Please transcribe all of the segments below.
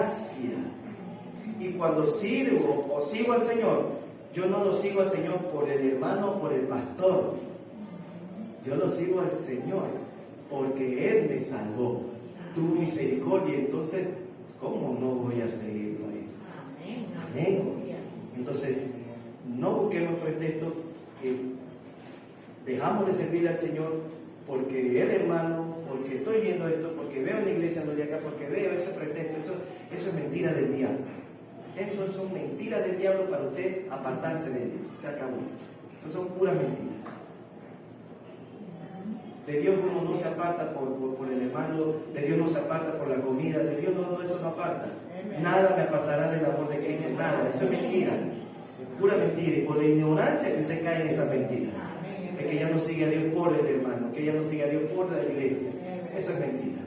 gracia. Y cuando sirvo o sigo al Señor, yo no lo sigo al Señor por el hermano o por el pastor. Yo lo sigo al Señor porque Él me salvó. Tuvo misericordia. Entonces, ¿cómo no voy a seguirlo ahí? Amén. Entonces, no busquemos pretextos que dejamos de servirle al Señor porque el hermano, porque estoy viendo esto, porque veo en la iglesia no de acá, porque veo ese pretexto. Eso es mentira del diablo. Eso son mentiras del diablo para usted apartarse de Dios. Se acabó. Eso son puras mentiras. De Dios uno no se aparta por el hermano, de Dios no se aparta por la comida, de Dios no, eso no aparta. Nada me apartará del amor de Cristo, nada. Eso es mentira. Pura mentira. Y por la ignorancia que usted cae en esa mentira. Es que ya no sigue a Dios por el hermano, que ya no sigue a Dios por la iglesia. Eso es mentira.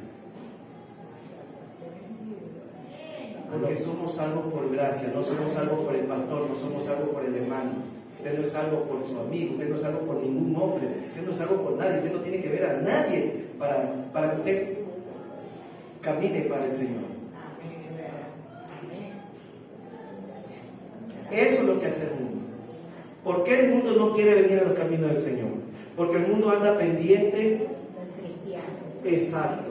Porque somos salvos por gracia, no somos salvos por el pastor, no somos salvos por el hermano. Usted no es salvo por su amigo, usted no es salvo por ningún hombre, usted no es salvo por nadie, usted no tiene que ver a nadie para que usted camine para el Señor. Eso es lo que hace el mundo. ¿Por qué el mundo no quiere venir a los caminos del Señor? Porque el mundo anda pendiente. Exacto.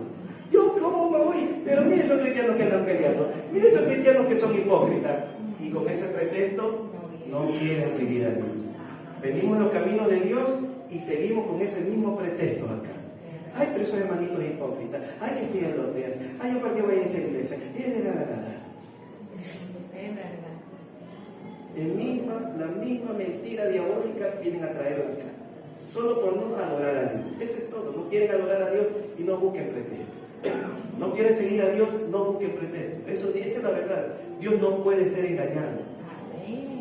Yo, ¿cómo me voy? Pero mire esos cristianos que andan peleando. Mire esos cristianos que son hipócritas. Y con ese pretexto no quieren seguir a Dios. Venimos en los caminos de Dios y seguimos con ese mismo pretexto acá. Ay, pero esos hermanitos hipócritas. Ay, que estoy en los días. Ay, yo para qué voy a esa iglesia. La misma mentira diabólica vienen a traerlo acá. Solo por no adorar a Dios. Eso es todo. No quieren adorar a Dios y no busquen pretexto. No quieren seguir a Dios, no busquen pretexto. Esa es la verdad. Dios no puede ser engañado.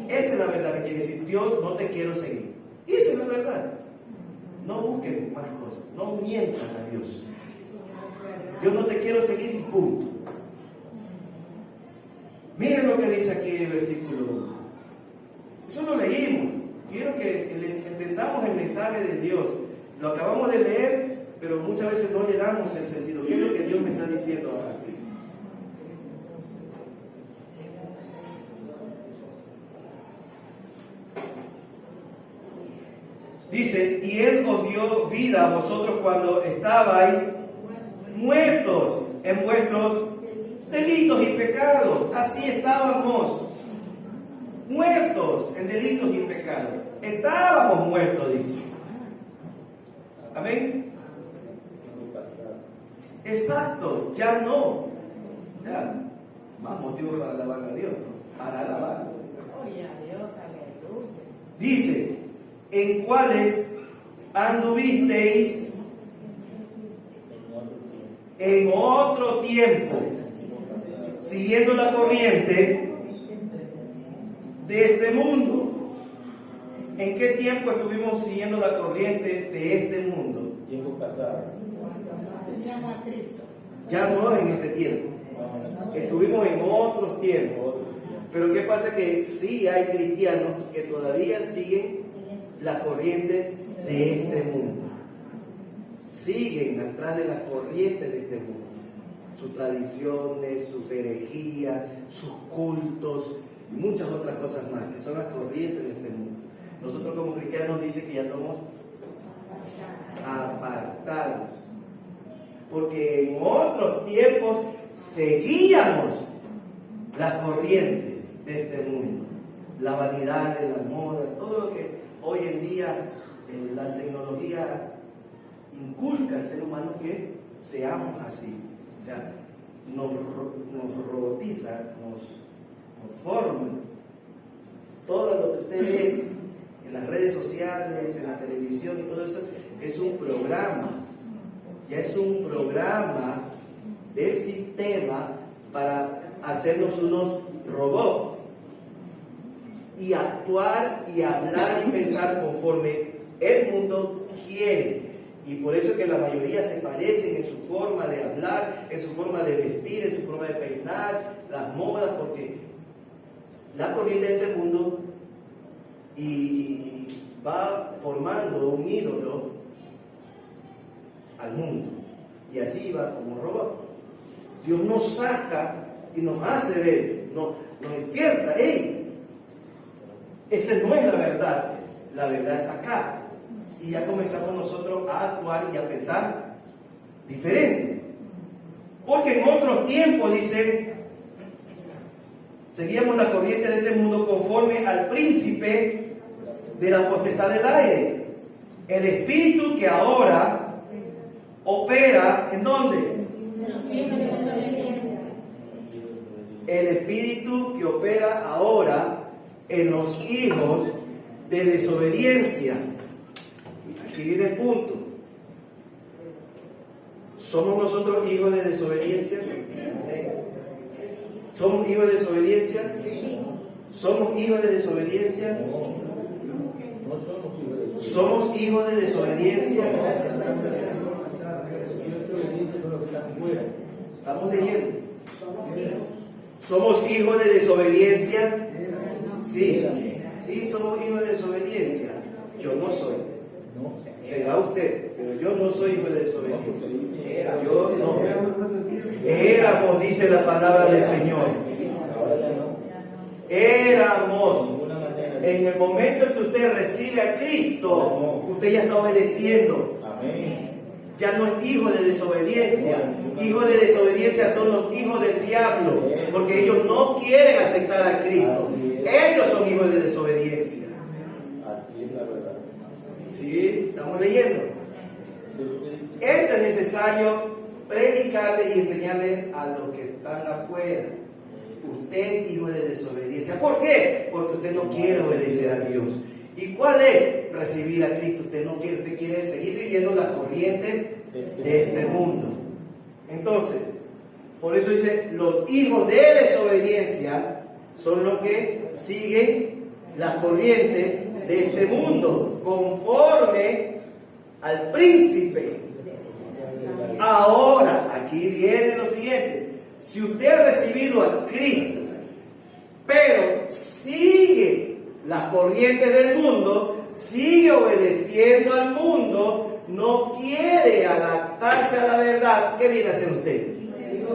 Esa es la verdad que quiere decir, Dios, no te quiero seguir. Esa es la verdad. No busquen más cosas. No mientan a Dios. Yo no te quiero seguir y punto. Miren lo que dice aquí el versículo 1. Eso lo leímos. Quiero que entendamos el mensaje de Dios. Lo acabamos de leer, pero muchas veces no le damos el sentido. ¿Qué es lo que Dios me está diciendo ahora? Dice, y Él os dio vida a vosotros cuando estabais muertos en vuestros delitos y pecados. Así estábamos, muertos en delitos y pecados. Estábamos muertos, dice. Amén. Exacto, ya no. Ya, más motivo para alabar a Dios, ¿no? Para alabar. Gloria a Dios, aleluya. Dice, en cuáles anduvisteis en otro tiempo, siguiendo la corriente de este mundo. ¿En qué tiempo estuvimos siguiendo la corriente de este mundo? Tiempo pasado. Teníamos a Cristo. Ya no en este tiempo. Estuvimos en otros tiempos. Pero ¿qué pasa? Que sí hay cristianos que todavía siguen la corriente de este mundo. Siguen atrás de las corrientes de este mundo. Sus tradiciones, sus herejías, sus cultos y muchas otras cosas más, que son las corrientes de este mundo. Nosotros como cristianos dice que ya somos apartados. Porque en otros tiempos seguíamos las corrientes de este mundo. La vanidad, la moda, todo lo que hoy en día la tecnología inculca al ser humano que seamos así. O sea, nos robotiza, nos forma. Todo lo que usted ve en las redes sociales, en la televisión y todo eso, es un programa. Ya es un programa del sistema para hacernos unos robots y actuar y hablar y pensar conforme el mundo quiere. Y por eso es que la mayoría se parecen en su forma de hablar, en su forma de vestir, en su forma de peinar, las modas, porque la corriente de este mundo y va formando un ídolo al mundo. Y así va como robot. Dios nos saca y nos hace ver, nos despierta. ¡Ey! Esa no es la verdad. La verdad es acá. Y ya comenzamos nosotros a actuar y a pensar diferente. Porque en otros tiempos, dice, seguíamos la corriente de este mundo conforme al príncipe de la potestad del aire. El espíritu que ahora opera, ¿en dónde? El espíritu que opera ahora en los hijos de desobediencia. Aquí viene el punto. ¿Somos nosotros hijos de desobediencia? ¿Somos hijos de desobediencia? ¿Somos hijos de desobediencia? ¿Somos hijos de desobediencia? ¿Estamos leyendo? ¿Somos hijos de desobediencia? Sí, sí somos hijos de desobediencia. Yo no soy. Será usted, pero yo no soy hijo de desobediencia. Yo no. Éramos, dice la palabra del Señor. Éramos. En el momento en que usted recibe a Cristo, usted ya está obedeciendo. Ya no es hijo de desobediencia. Hijos de desobediencia son los hijos del diablo, porque ellos no quieren aceptar a Cristo. Ellos son hijos de desobediencia. Así es la verdad. ¿Sí? ¿Estamos leyendo? Esto es necesario predicarle y enseñarle a los que están afuera. Usted es hijo de desobediencia. ¿Por qué? Porque usted no quiere obedecer a Dios. ¿Y cuál es recibir a Cristo? Usted no quiere, usted quiere seguir viviendo la corriente de este mundo. Entonces, por eso dice, los hijos de desobediencia son los que siguen las corrientes de este mundo, conforme al príncipe. Ahora, aquí viene lo siguiente. Si usted ha recibido a Cristo, pero sigue las corrientes del mundo, sigue obedeciendo al mundo, no quiere adaptarse a la verdad, ¿qué viene a hacer usted? Hijo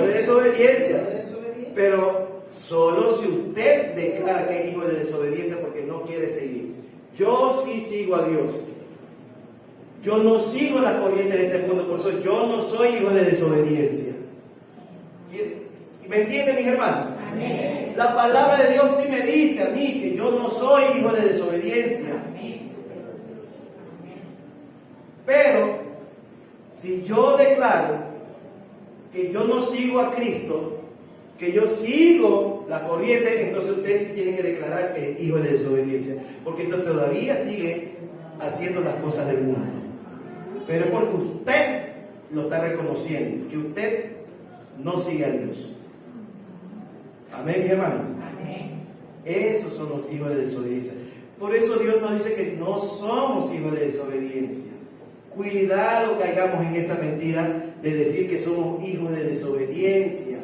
de desobediencia. Pero solo si usted declara que es hijo de desobediencia porque no quiere seguir. Yo sí sigo a Dios. Yo no sigo las corrientes de este mundo, por eso yo no soy hijo de desobediencia. ¿Me entienden, mis hermanos? Amén. La palabra de Dios sí me dice a mí que yo no soy hijo de desobediencia. Amén. Pero si yo declaro que yo no sigo a Cristo, que yo sigo la corriente, entonces usted sí tiene que declarar que es hijo de desobediencia, porque esto todavía sigue haciendo las cosas del mundo. Pero es porque usted lo está reconociendo, que usted no sigue a Dios. Amén, mi hermano. Amén. Esos son los hijos de desobediencia. Por eso Dios nos dice que no somos hijos de desobediencia. Cuidado caigamos en esa mentira de decir que somos hijos de desobediencia,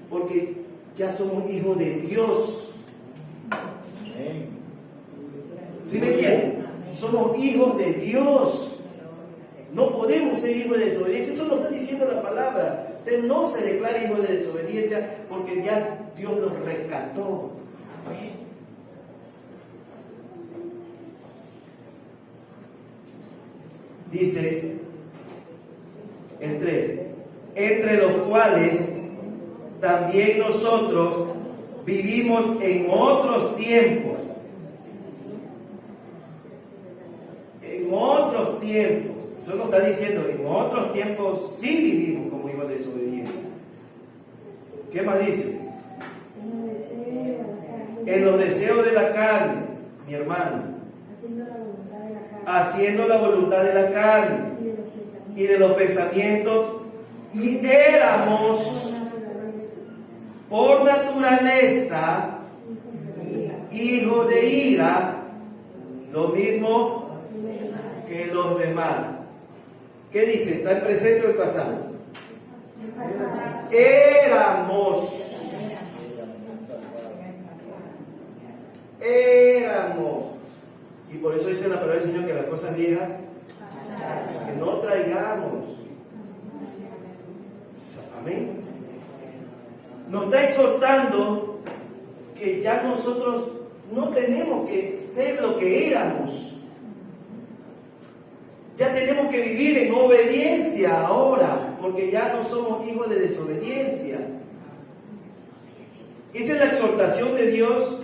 porque ya somos hijos de Dios. Amén. ¿Sí me entienden? Somos hijos de Dios. No podemos ser hijos de desobediencia. Eso lo está diciendo la palabra. Usted no se declara hijo de desobediencia porque ya Dios los rescató. Amén. Dice el 3, entre los cuales también nosotros vivimos en otros tiempos. En otros tiempos. Eso lo está diciendo, en otros tiempos sí vivimos como hijos de desobediencia. ¿Qué más dice? En los deseos de la carne, mi hermano. Haciendo la voluntad de la carne y de los pensamientos, y éramos por naturaleza hijos de ira, lo mismo que los demás. ¿Qué dice? ¿Está el presente o el pasado? Éramos. Y por eso dice la palabra del Señor que las cosas viejas que no traigamos. Amén. está exhortando que ya nosotros no tenemos que ser lo que éramos. Ya tenemos que vivir en obediencia ahora, porque ya no somos hijos de desobediencia. Esa es la exhortación de Dios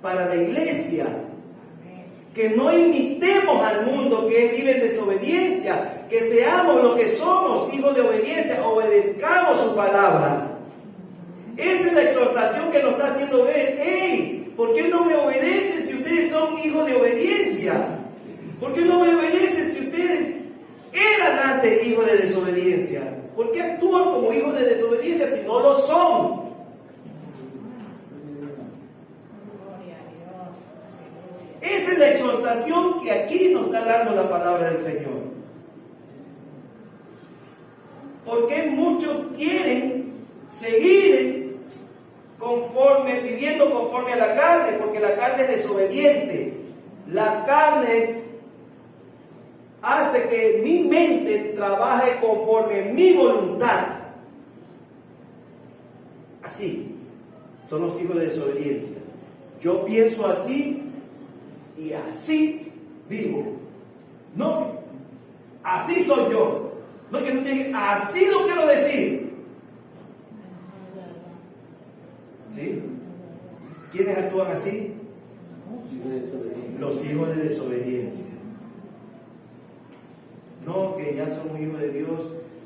para la iglesia. Que no imitemos al mundo que vive en desobediencia, que seamos lo que somos, hijos de obediencia, obedezcamos su palabra. Esa es la exhortación que nos está haciendo ver. ¡Hey! ¿Por qué no me obedecen si ustedes son hijos de obediencia? ¿Por qué no me obedecen si ustedes eran antes hijos de desobediencia? ¿Por qué actúan como hijos de desobediencia si no lo son? Esa es la exhortación que aquí nos está dando la palabra del Señor. Porque muchos quieren seguir viviendo conforme a la carne, porque la carne es desobediente. La carne hace que mi mente trabaje conforme a mi voluntad. Así son los hijos de desobediencia. Yo pienso así y así vivo. No, así soy yo. No es que no tiene, así lo quiero decir. ¿Sí? ¿Quiénes actúan así? Los hijos de desobediencia. No, que ya somos hijos de Dios,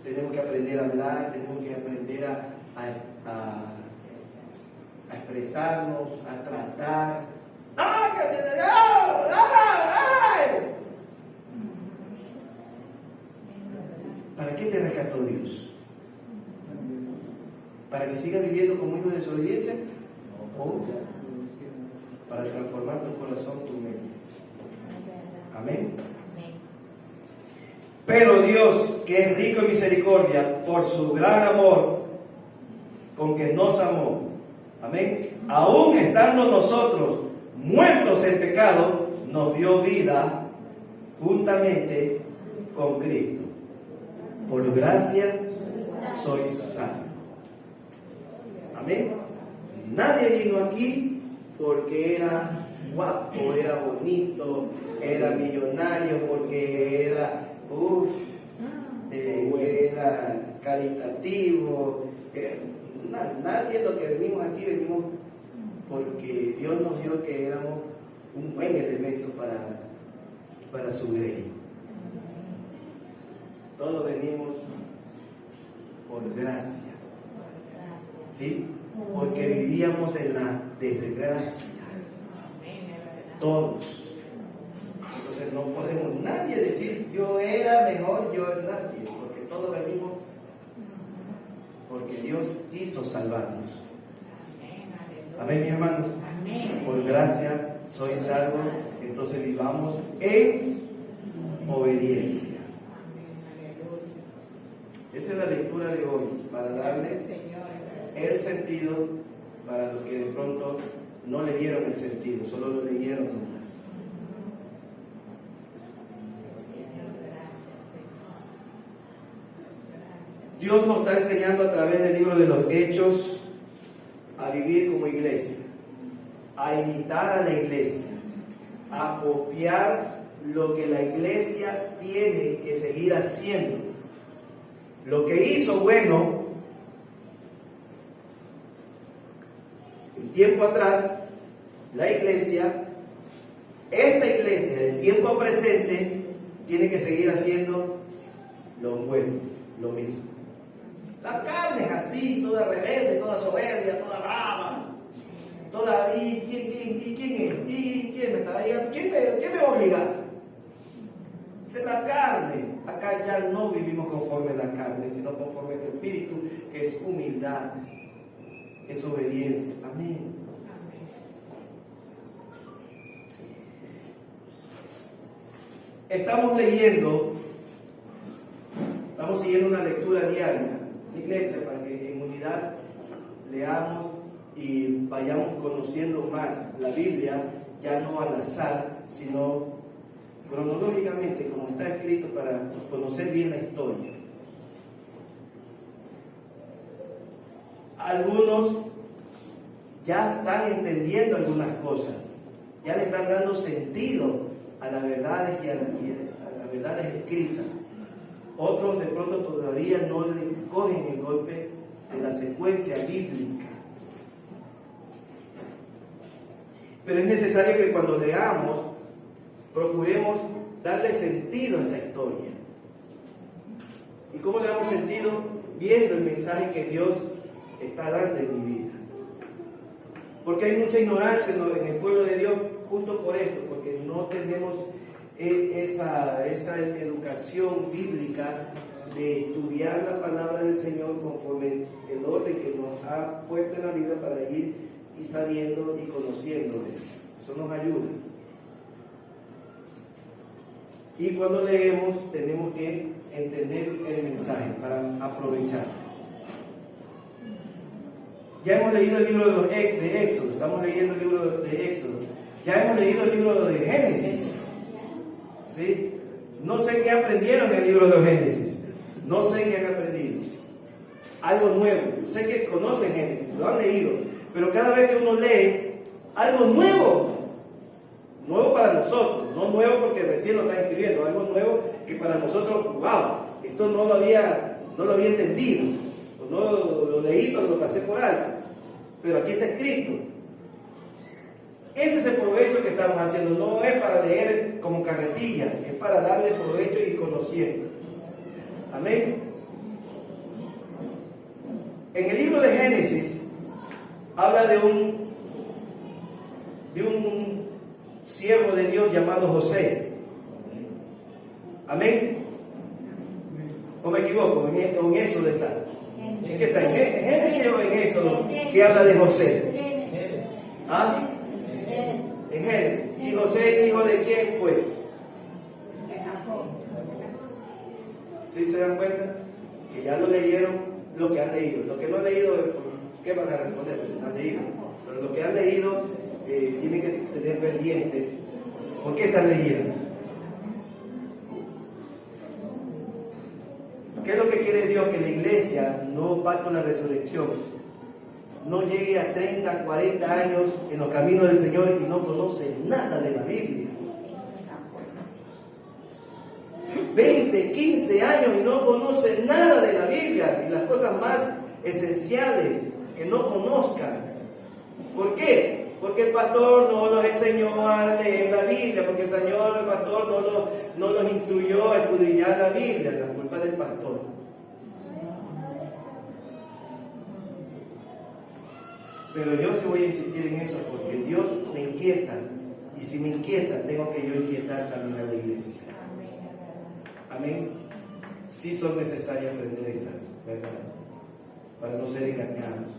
tenemos que aprender a hablar, tenemos que aprender a expresarnos, a tratar. ¿Para qué te rescató Dios? ¿Para que sigas viviendo como hijo de desobediencia? ¿O para transformar tu corazón, tu mente? Amén. Pero Dios, que es rico en misericordia, por su gran amor con que nos amó, amén, aún estando nosotros muertos en pecado, nos dio vida juntamente con Cristo. Por gracia sois salvos. Amén. Nadie vino aquí porque era guapo, era bonito, era millonario, porque era era caritativo. Nadie de los que venimos aquí venimos porque Dios nos dio que éramos un buen elemento para su grey. Todos venimos por gracia, ¿sí? Porque vivíamos en la desgracia. Todos. Entonces no podemos nadie decir yo era mejor, yo era nadie, porque todos venimos porque Dios quiso salvarnos. Amén, mis hermanos. Por gracia soy salvo, entonces vivamos en obediencia. Esa es la lectura de hoy, para darle el sentido para los que de pronto no le dieron el sentido, solo lo leyeron nomás. Dios nos está enseñando a través del libro de los Hechos a vivir como iglesia, a imitar a la iglesia, a copiar lo que la iglesia tiene que seguir haciendo. Lo que hizo bueno un tiempo atrás, la iglesia, esta iglesia del tiempo presente, tiene que seguir haciendo lo bueno, lo mismo. La carne es así, toda rebelde, toda soberbia, toda brava, toda, ¿y quién es? ¿Y quién me está ahí? ¿Quién me va a obligar? Esa es la carne. Acá ya no vivimos conforme a la carne, sino conforme al Espíritu, que es humildad, es obediencia. Amén. Estamos siguiendo una lectura diaria, la iglesia, para que en unidad leamos y vayamos conociendo más la Biblia, ya no al azar, sino cronológicamente, como está escrito, para conocer bien la historia. Algunos ya están entendiendo algunas cosas, ya le están dando sentido a las verdades y a las verdades escritas. Otros de pronto todavía no le cogen el golpe de la secuencia bíblica. Pero es necesario que cuando leamos, procuremos darle sentido a esa historia. ¿Y cómo le damos sentido? Viendo el mensaje que Dios está dando en mi vida. Porque hay mucha ignorancia en el pueblo de Dios justo por esto, porque no tenemos esa educación bíblica de estudiar la palabra del Señor conforme el orden que nos ha puesto en la vida para ir y sabiendo y conociéndole. Eso nos ayuda. Y cuando leemos tenemos que entender el mensaje para aprovechar. Ya hemos leído el libro de Éxodo, estamos leyendo el libro de Éxodo. Ya hemos leído el libro de Génesis. ¿Sí? No sé qué aprendieron en el libro de Génesis. No sé qué han aprendido. Algo nuevo. Yo sé que conocen Génesis, lo han leído. Pero cada vez que uno lee algo nuevo, nuevo para nosotros, no nuevo porque recién lo están escribiendo, algo nuevo que para nosotros, wow, esto no lo había entendido, no lo leí, pero lo pasé por alto, pero aquí está escrito. Ese es el provecho que estamos haciendo, no es para leer como carretilla, es para darle provecho y conociendo. Amén. En el libro de Génesis habla de un siervo de Dios llamado José. Amén. ¿O me equivoco? En Éxodo está. ¿En qué está? ¿En Génesis o en Éxodo que habla de José? ¿Ah? En Génesis. ¿Y José, hijo de quién fue? ¿Sí se dan cuenta? Que ya lo leyeron, lo que han leído. Lo que no han leído, ¿qué van a responder? Pues han leído. Pero lo que han leído, tienen que tener pendiente. ¿Por qué están leyendo? ¿Qué es lo que quiere Dios? Que la iglesia no va con la resurrección, no llegue a 30, 40 años en los caminos del Señor y no conoce nada de la Biblia. 20, 15 años y no conoce nada de la Biblia y las cosas más esenciales que no conozcan. ¿Por qué? Porque el pastor no los enseñó a leer la Biblia, porque el pastor no los instruyó a escudriñar la Biblia, la culpa del pastor. Pero yo sí voy a insistir en eso porque Dios me inquieta, y si me inquieta, tengo que yo inquietar también a la iglesia. Amén. Sí son necesarias aprender estas verdades para no ser engañados.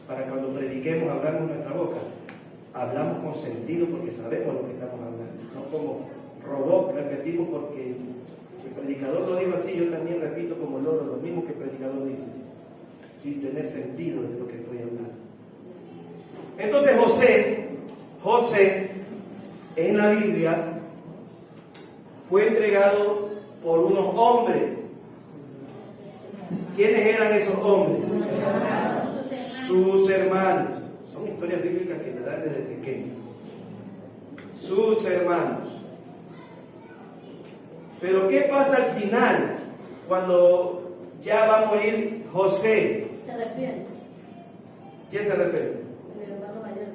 Para cuando prediquemos, hablamos nuestra boca, hablamos con sentido porque sabemos lo que estamos hablando, no como robot, repetimos porque el predicador lo dijo así, yo también repito como loro lo mismo que el predicador dice, sin tener sentido de lo que estoy hablando. Entonces José en la Biblia fue entregado por unos hombres. ¿Quiénes eran esos hombres? Sus hermanos. Son historias bíblicas que le dan desde pequeño. Sus hermanos. Pero ¿qué pasa al final? Cuando ya va a morir José. Se arrepiente. ¿Quién se arrepiente? El hermano mayor.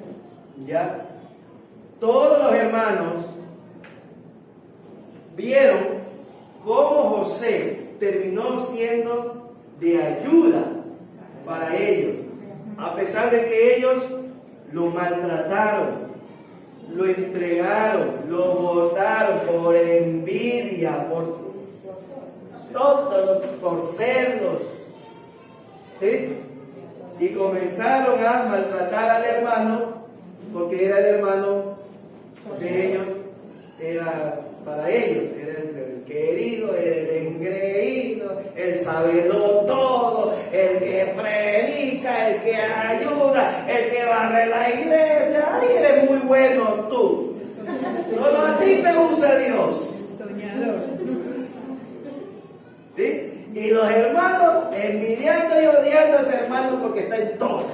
Ya. Todos los hermanos vieron cómo José terminó siendo de ayuda para ellos. A pesar de que ellos lo maltrataron, lo entregaron, lo botaron por envidia, por todo, por celos, ¿sí? Y comenzaron a maltratar al hermano, porque era el hermano de ellos, era para ellos, era el querido, el engreído, el sabelo todo, el que predica, el que ayuda, el que barre la iglesia. Ay, eres muy bueno tú. Solo a ti te usa Dios. Soñador. ¿Sí? Y los hermanos envidiando y odiando a ese hermano porque está en todas.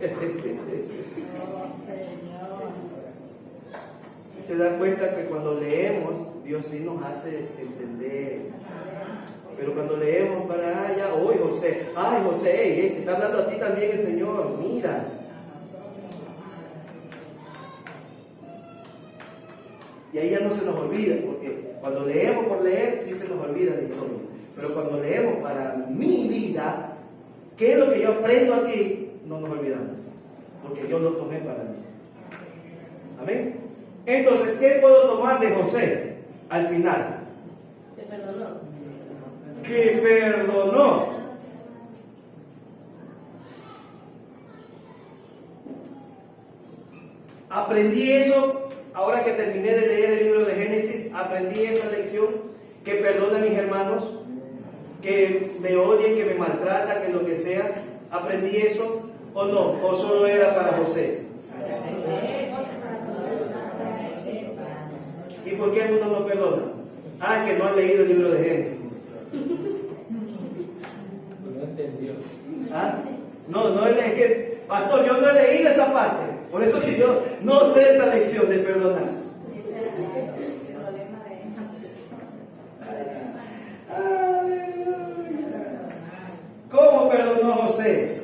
Oh, Señor. Si se dan cuenta que cuando leemos, Dios sí nos hace entender. Pero cuando leemos para allá, hoy José, ay José, te está hablando a ti también el Señor, mira. Y ahí ya no se nos olvida, porque cuando leemos por leer, sí se nos olvida la historia. Pero cuando leemos para mi vida, ¿qué es lo que yo aprendo aquí? No nos olvidamos, porque yo lo tomé para mí. Amén. Entonces, ¿qué puedo tomar de José al final? Te perdonó. Que perdonó. Aprendí eso, ahora que terminé de leer el libro de Génesis, aprendí esa lección, que perdone a mis hermanos, que me odien, que me maltratan, que lo que sea. ¿Aprendí eso o no? ¿O solo era para José? ¿Y por qué algunos no perdonan? Ah, que no han leído el libro de Génesis. No entendió. ¿Ah? No, es que, pastor, yo no he leído esa parte. Por eso que yo no sé esa lección de perdonar. ¿Cómo perdonó José?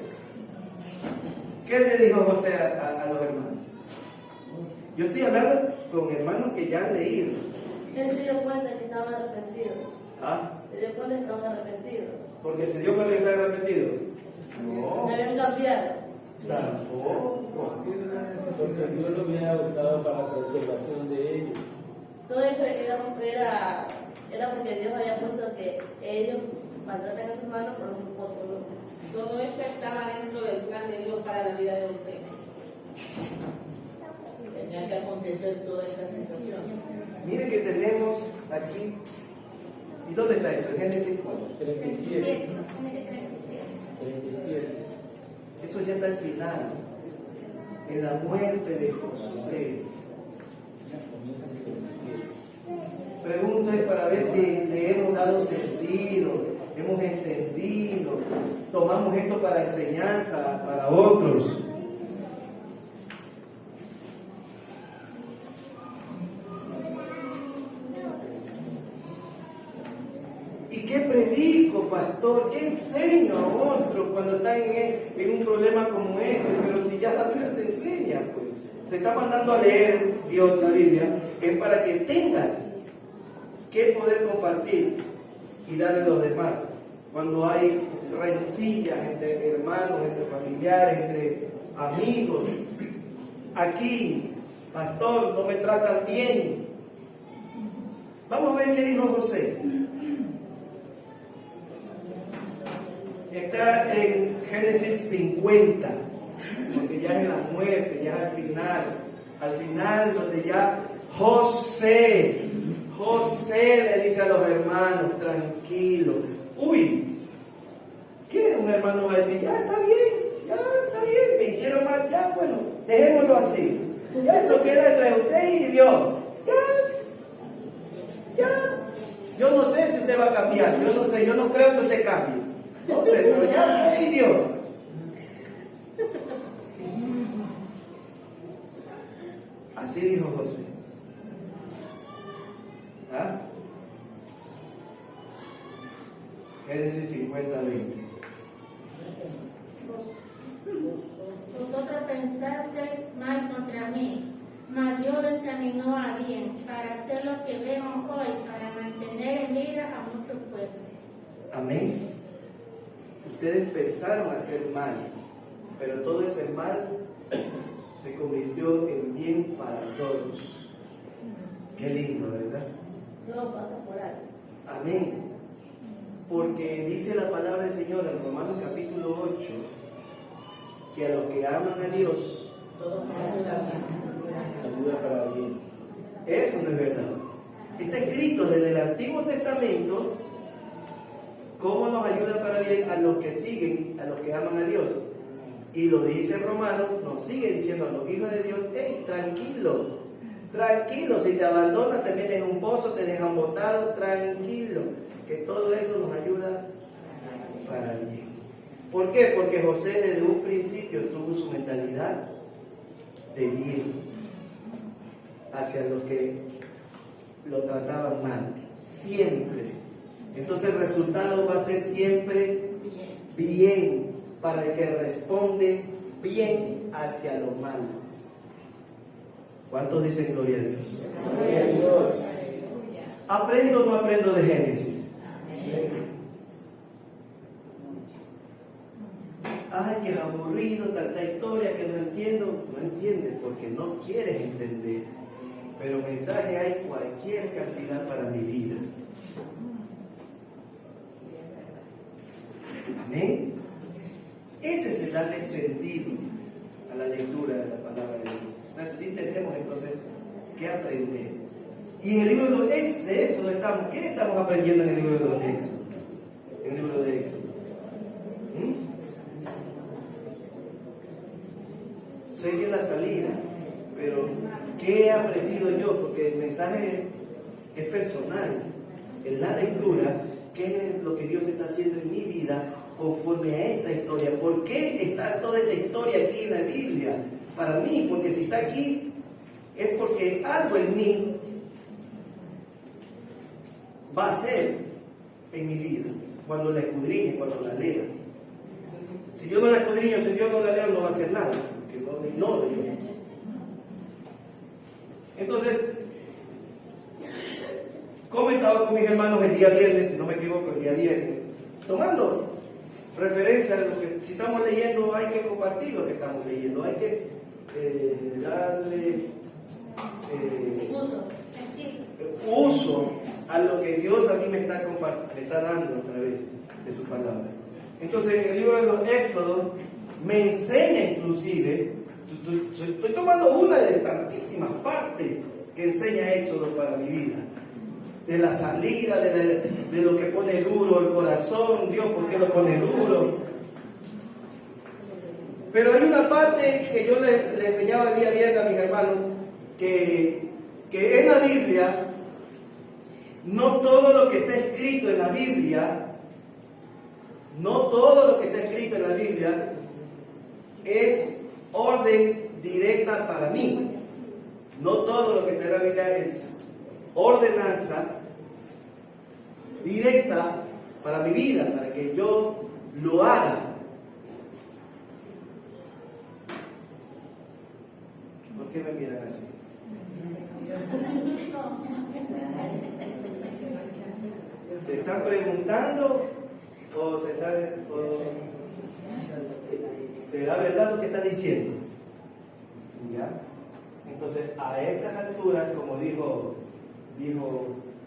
¿Qué le dijo José a los hermanos? Yo estoy hablando con hermanos que ya han leído. Él se dio cuenta que estaban arrepentidos. ¿Ah? Se dio cuenta que estaban arrepentidos. Porque se dio cuenta que está arrepentido. No, Me habían cambiado. tampoco. Porque Dios lo hubiera usado para la preservación de ellos. Todo eso era porque Dios había puesto que ellos maltratan a sus hermanos por un poco. Todo eso estaba dentro del plan de Dios para la vida de José. Tenía que acontecer toda esa situación. Miren que tenemos aquí. ¿Y dónde está eso? En Génesis 37. 37. Eso ya está al final. En la muerte de José. Pregunto es para ver si le hemos dado sentido, hemos entendido, tomamos esto para enseñanza para otros. ¿Y qué predico, pastor? ¿Qué enseño a otros cuando están en un problema como este? Pero si ya la Biblia te enseña, pues te está mandando a leer Dios la Biblia, es para que tengas que poder compartir y darle a los demás. Cuando hay rencillas entre hermanos, entre familiares, entre amigos, aquí, pastor, no me tratan bien. Vamos a ver qué dijo José. Está en Génesis 50, porque ya es en la muerte, ya es al final donde ya José le dice a los hermanos, tranquilo. Uy, ¿qué un hermano va a decir? Ya está bien, me hicieron mal, ya, bueno, dejémoslo así. Ya eso queda entre usted y Dios. Ya. Yo no sé si usted va a cambiar, yo no creo que usted cambie. No sé, pero ya, ay Dios. Así dijo José. ¿Ah? Génesis 50, 20. Vosotros pensasteis mal contra mí, mas Dios lo encaminó a bien, para hacer lo que vemos hoy, para mantener en vida a muchos pueblos. Amén. Ustedes pensaron hacer mal, pero todo ese mal se convirtió en bien para todos. Qué lindo, ¿verdad? Todo pasa por algo. Amén. Porque dice la palabra del Señor en Romanos capítulo 8, que a los que aman a Dios, Todo para ayudar. Ayuda para bien. eso no es verdad. Está escrito desde el Antiguo Testamento cómo nos ayuda para bien a los que siguen, a los que aman a Dios. Y lo dice Romanos, nos sigue diciendo a los hijos de Dios, hey, tranquilo, si te abandonas, te meten en un pozo, te dejan botado, tranquilo, que todo eso nos ayuda para bien. ¿Por qué? Porque José desde un principio tuvo su mentalidad de bien hacia los que lo trataban mal, siempre. Entonces el resultado va a ser siempre bien para el que responde bien hacia lo malo. ¿Cuántos dicen gloria a Dios? Gloria a Dios. ¿Aprendo o no aprendo de Génesis? Ay, que es aburrido, tanta historia que no entiendo. No entiendes porque no quieres entender. Pero mensaje hay cualquier cantidad para mi vida. Amén. Ese es el darle sentido a la lectura de la palabra de Dios. O sea, sí tenemos entonces que aprender. Y en el libro de Éxodo estamos. ¿Qué estamos aprendiendo en el libro de Éxodo? En el libro de Éxodo. Sé que es la salida, pero ¿qué he aprendido yo? Porque el mensaje es personal. En la lectura, ¿qué es lo que Dios está haciendo en mi vida conforme a esta historia? ¿Por qué está toda esta historia aquí en la Biblia? Para mí, porque si está aquí, es porque algo en mí va a ser en mi vida, cuando la escudriñe, cuando la lea. Si yo no la escudriño, si yo no la leo, no va a hacer nada, porque no me ignoro yo. Entonces, como estaba con mis hermanos el día viernes, si no me equivoco, el día viernes, tomando referencia a lo que si estamos leyendo, hay que compartir lo que estamos leyendo, hay que darle uso a lo que Dios a mí me está dando a través de su palabra. Entonces, en el libro de Éxodo me enseña inclusive, estoy tomando una de tantísimas partes que enseña Éxodo para mi vida. De la salida, de lo que pone duro el corazón, Dios, ¿por qué lo pone duro? Pero hay una parte que yo le enseñaba el día viernes a mis hermanos, que en la Biblia, no todo lo que está escrito en la Biblia, es orden directa para mí. No todo lo que está en la Biblia es ordenanza directa para mi vida, para que yo lo haga. ¿Por qué me miran así? ¿Se están preguntando o será verdad lo que está diciendo? ¿Ya? Entonces, a estas alturas, como dijo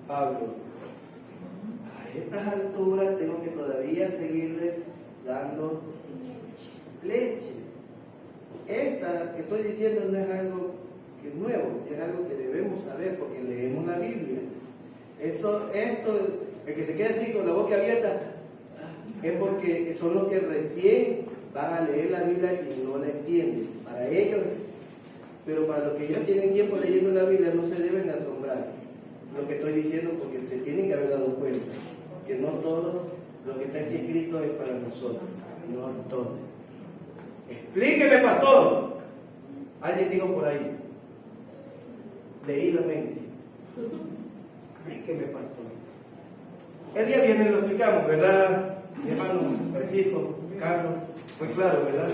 Pablo, a estas alturas tengo que todavía seguirle dando leche. Esta que estoy diciendo no es algo que es nuevo, es algo que debemos saber porque leemos la Biblia. Esto, el que se queda así con la boca abierta, es porque son los que recién van a leer la Biblia y no la entienden. Para ellos, pero para los que ya tienen tiempo leyendo la Biblia, no se deben asombrar lo que estoy diciendo, porque se tienen que haber dado cuenta que no todo lo que está escrito es para nosotros, no todo. Explíqueme, pastor. Alguien dijo por ahí, leí la mente. Explíqueme, pastor. El día viernes lo explicamos, ¿verdad? Mi hermano Francisco, Carlos, fue claro, ¿verdad?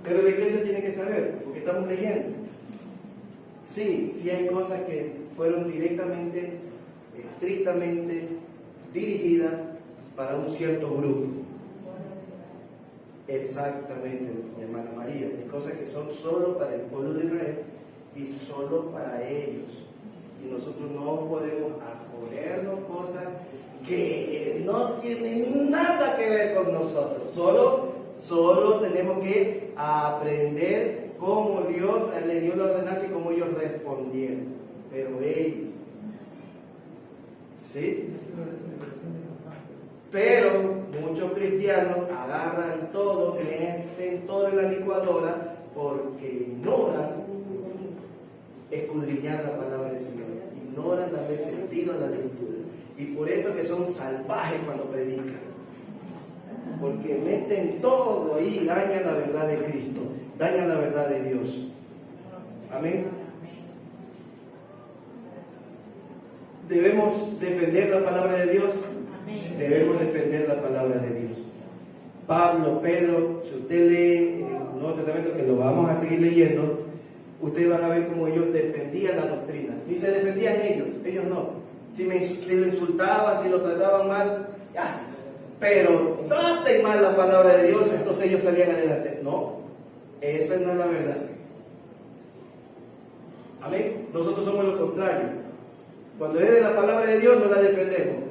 Pero la iglesia tiene que saber, porque estamos leyendo. Sí hay cosas que fueron directamente, estrictamente dirigidas para un cierto grupo. Exactamente, mi hermana María. Hay cosas que son solo para el pueblo de Israel y solo para ellos. Y nosotros no podemos acogernos cosas que no tienen nada que ver con nosotros. Solo tenemos que aprender cómo Dios le dio la ordenanza y cómo ellos respondieron. Pero ellos, ¿sí? Pero muchos cristianos agarran todo, meten todo en la licuadora porque ignoran escudriñar la palabra del Señor, ignoran darle sentido a la lectura. Y por eso que son salvajes cuando predican. que meten todo ahí, dañan la verdad de Cristo, dañan la verdad de Dios. Amén. Debemos defender la palabra de Dios. Debemos defender la palabra de Dios. Pablo, Pedro, si usted lee el Nuevo Testamento, que lo vamos a seguir leyendo, ustedes van a ver cómo ellos defendían la doctrina. Y se defendían ellos no. Si lo insultaban, si lo trataban mal, ya. Pero traten mal la palabra de Dios, entonces ellos salían adelante. No, esa no es la verdad. Amén. Nosotros somos lo contrario. Cuando es de la palabra de Dios, no la defendemos.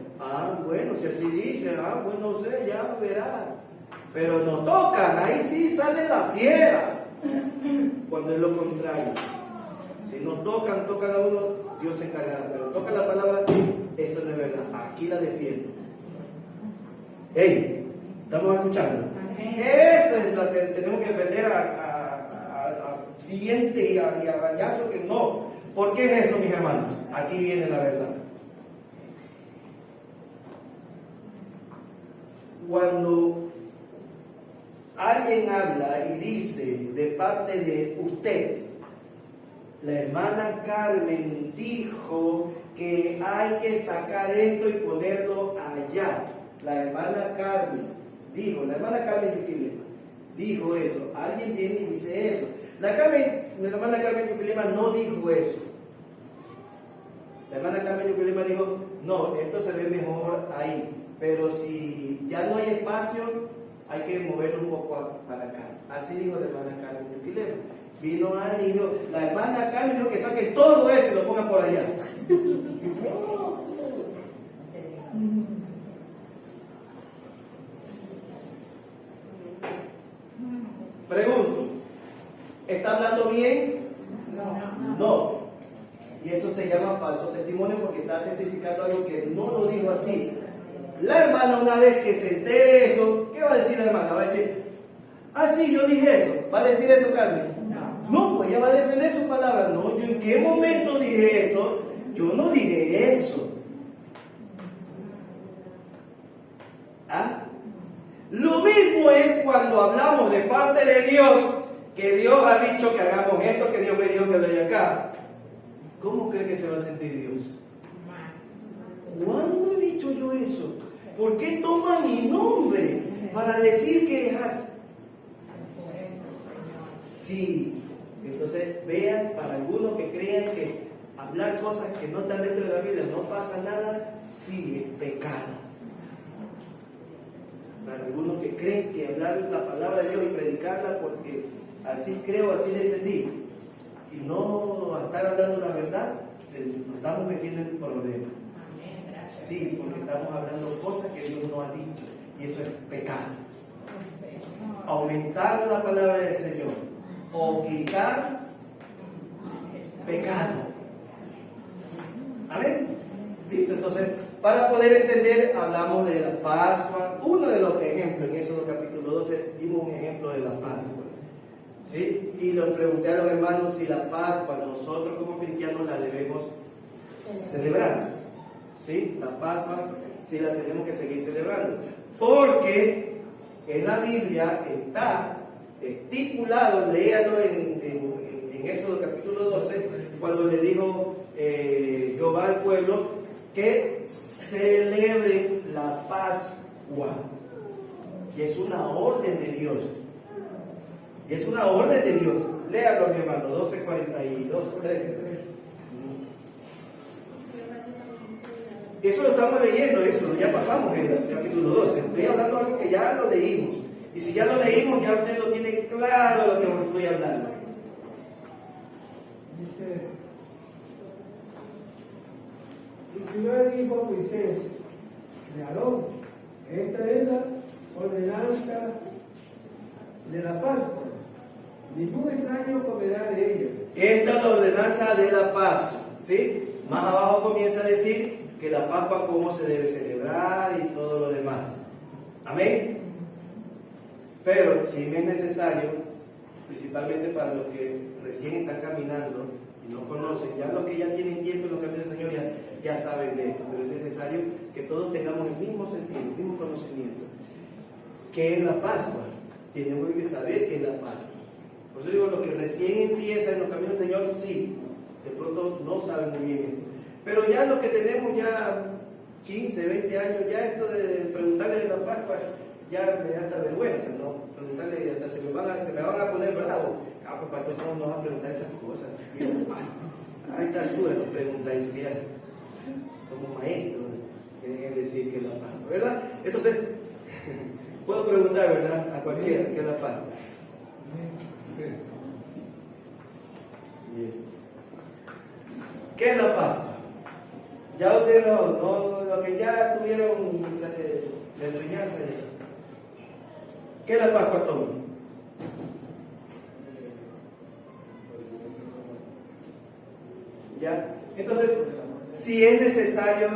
Bueno, si así dice, pues no sé, ya verá. Pero nos tocan, ahí sí sale la fiera. Cuando es lo contrario. Si nos tocan a uno, Dios se encargará. Pero toca la palabra, eso no es verdad. Aquí la defiendo. Hey, ¿estamos escuchando? Eso es lo que tenemos que defender a diente y a arañazo, que no. ¿Por qué es esto, mis hermanos? Aquí viene la verdad. Cuando alguien habla y dice de parte de usted, la hermana Carmen dijo que hay que sacar esto y ponerlo allá. La hermana Carmen Yuquilema dijo eso. Alguien viene y dice eso. La hermana Carmen Yuquilema no dijo eso. La hermana Carmen Yuquilema dijo, no, esto se ve mejor ahí. Pero si ya no hay espacio, hay que moverlo un poco para acá. Así dijo la hermana Carmen Yuquilema. Vino alguien y dijo, la hermana Carmen dijo que saque todo eso y lo ponga por allá. Pregunto, ¿está hablando bien? No. Y eso se llama falso testimonio porque está testificando algo que no lo dijo así. La hermana, una vez que se entere eso, ¿qué va a decir la hermana? Va a decir, sí, yo dije eso. ¿Va a decir eso, Carmen? No, pues ella va a defender su palabra. No, yo en qué momento dije eso. Yo no dije eso. Lo mismo es cuando hablamos de parte de Dios, que Dios ha dicho que hagamos esto, que Dios me dijo que lo haga acá. ¿Cómo cree que se va a sentir Dios? ¿Cuándo he dicho yo eso? ¿Por qué toma mi nombre para decir que es así? Sí. Entonces vean, para algunos que crean que hablar cosas que no están dentro de la Biblia no pasa nada, sí, es pecado. Para algunos que creen que hablar la palabra de Dios y predicarla porque así creo, así le entendí, y no estar hablando la verdad, nos estamos metiendo en problemas. Sí, porque estamos hablando cosas que Dios no ha dicho, y eso es pecado. Aumentar la palabra del Señor o quitar, pecado. Amén. Listo, entonces, para poder entender, hablamos de la Pascua. Uno de los ejemplos, en Éxodo capítulo 12, dimos un ejemplo de la Pascua. ¿Sí? Y les pregunté a los hermanos si la Pascua nosotros como cristianos la debemos celebrar. ¿Sí? La Pascua sí la tenemos que seguir celebrando. Porque en la Biblia está estipulado, léalo en Éxodo capítulo 12, cuando le dijo Jehová al pueblo que celebre la Pascua. Y es una orden de Dios. Y es una orden de Dios. Léalo, mi hermano, 12:42. Eso lo estamos leyendo, eso, ya pasamos el capítulo 12. Estoy hablando de algo que ya lo leímos. Y si ya lo leímos, ya usted lo tiene claro de lo que estoy hablando. Dice, y Jehová dijo a Moisés, de Aarón, esta es la ordenanza de la Pascua. Ningún extraño comerá de ella. Esta es la ordenanza de la Pascua. ¿Sí? Más abajo comienza a decir que la Pascua cómo se debe celebrar y todo lo demás. Amén. Pero si me es necesario, principalmente para los que recién están caminando y no conocen, ya los que ya tienen tiempo en los caminos del Señor ya saben de esto, pero es necesario que todos tengamos el mismo sentido, el mismo conocimiento. ¿qué es la Pascua? Tenemos que saber qué es la Pascua. Por eso digo, los que recién empiezan en los caminos del Señor, sí, de pronto no saben muy bien esto. Pero ya los que tenemos ya 15, 20 años, ya esto de preguntarle de la Pascua, ya me da hasta vergüenza, ¿no? Preguntarle, hasta se me van a poner bravo. Pues pastor, ¿cómo nos va a preguntar esas cosas? A esta altura nos pregunta eso, que ya somos maestros, quieren decir que es la Pascua, ¿verdad? Entonces, puedo preguntar, ¿verdad? A cualquiera, ¿qué es la Pascua? Bien. ¿Qué es la Pascua? Ya ustedes los que ya tuvieron la enseñanza, ¿qué es la Pascua, Tommy? ¿Ya? Entonces, si es necesario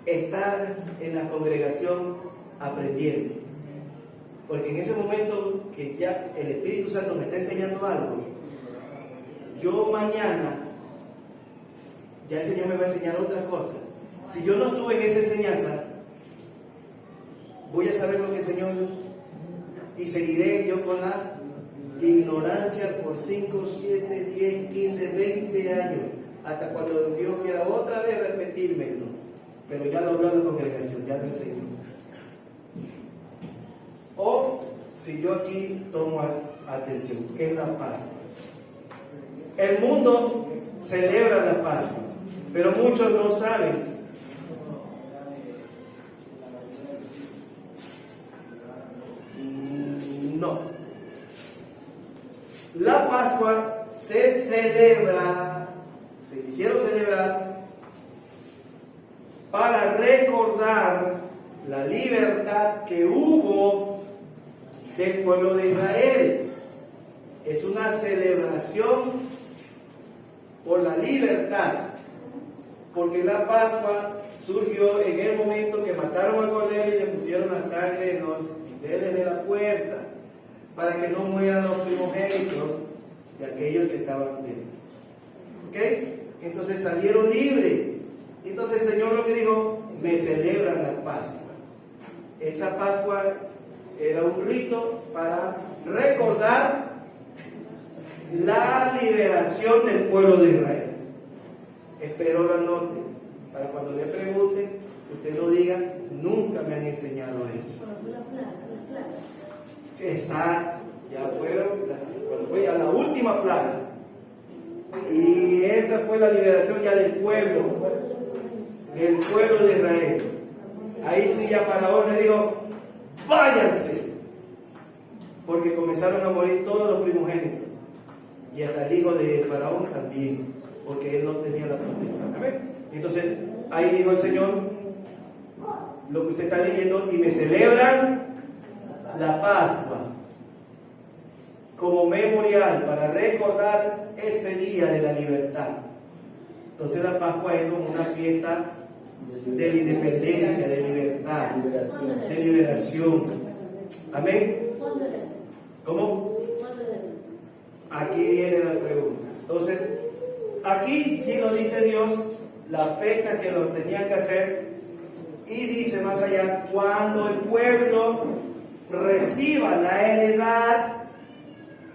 estar en la congregación aprendiendo, porque en ese momento que ya el Espíritu Santo me está enseñando algo, yo mañana ya el Señor me va a enseñar otra cosa. Si yo no estuve en esa enseñanza, voy a saber lo que el Señor, y seguiré yo con la ignorancia por 5, 7, 10, 15, 20 años, hasta cuando Dios quiera otra vez repetírmelo. Pero ya lo habló en la congregación, ya lo enseñó. O si yo aquí tomo atención, ¿qué es la Pascua? El mundo celebra la Pascua, pero muchos no saben. No. La Pascua se quisieron celebrar para recordar la libertad que hubo del pueblo de Israel. Es una celebración por la libertad, porque la Pascua surgió en el momento que mataron al cordero y le pusieron la sangre en los dinteles de la puerta, para que no mueran los primogénitos de aquellos que estaban dentro. ¿Ok? Entonces salieron libres. Entonces el Señor lo que dijo, me celebran la Pascua. Esa Pascua era un rito para recordar la liberación del pueblo de Israel. Espero la note, para cuando le pregunten, usted no diga, nunca me han enseñado eso. Exacto, ya fueron, cuando fue a la última plaga, y esa fue la liberación ya del pueblo de Israel. Ahí sí ya Faraón le dijo, váyanse, porque comenzaron a morir todos los primogénitos, y hasta el hijo de Faraón también, porque él no tenía la protección. ¿Amén? Entonces ahí dijo el Señor, lo que usted está leyendo, y me celebran la Pascua como memorial para recordar ese día de la libertad. Entonces la Pascua es como una fiesta de la independencia, de libertad, de liberación. Amén. ¿Cómo? Aquí viene la pregunta. Entonces, aquí sí lo dice Dios, la fecha que lo tenían que hacer, y dice más allá, cuando el pueblo reciba la heredad,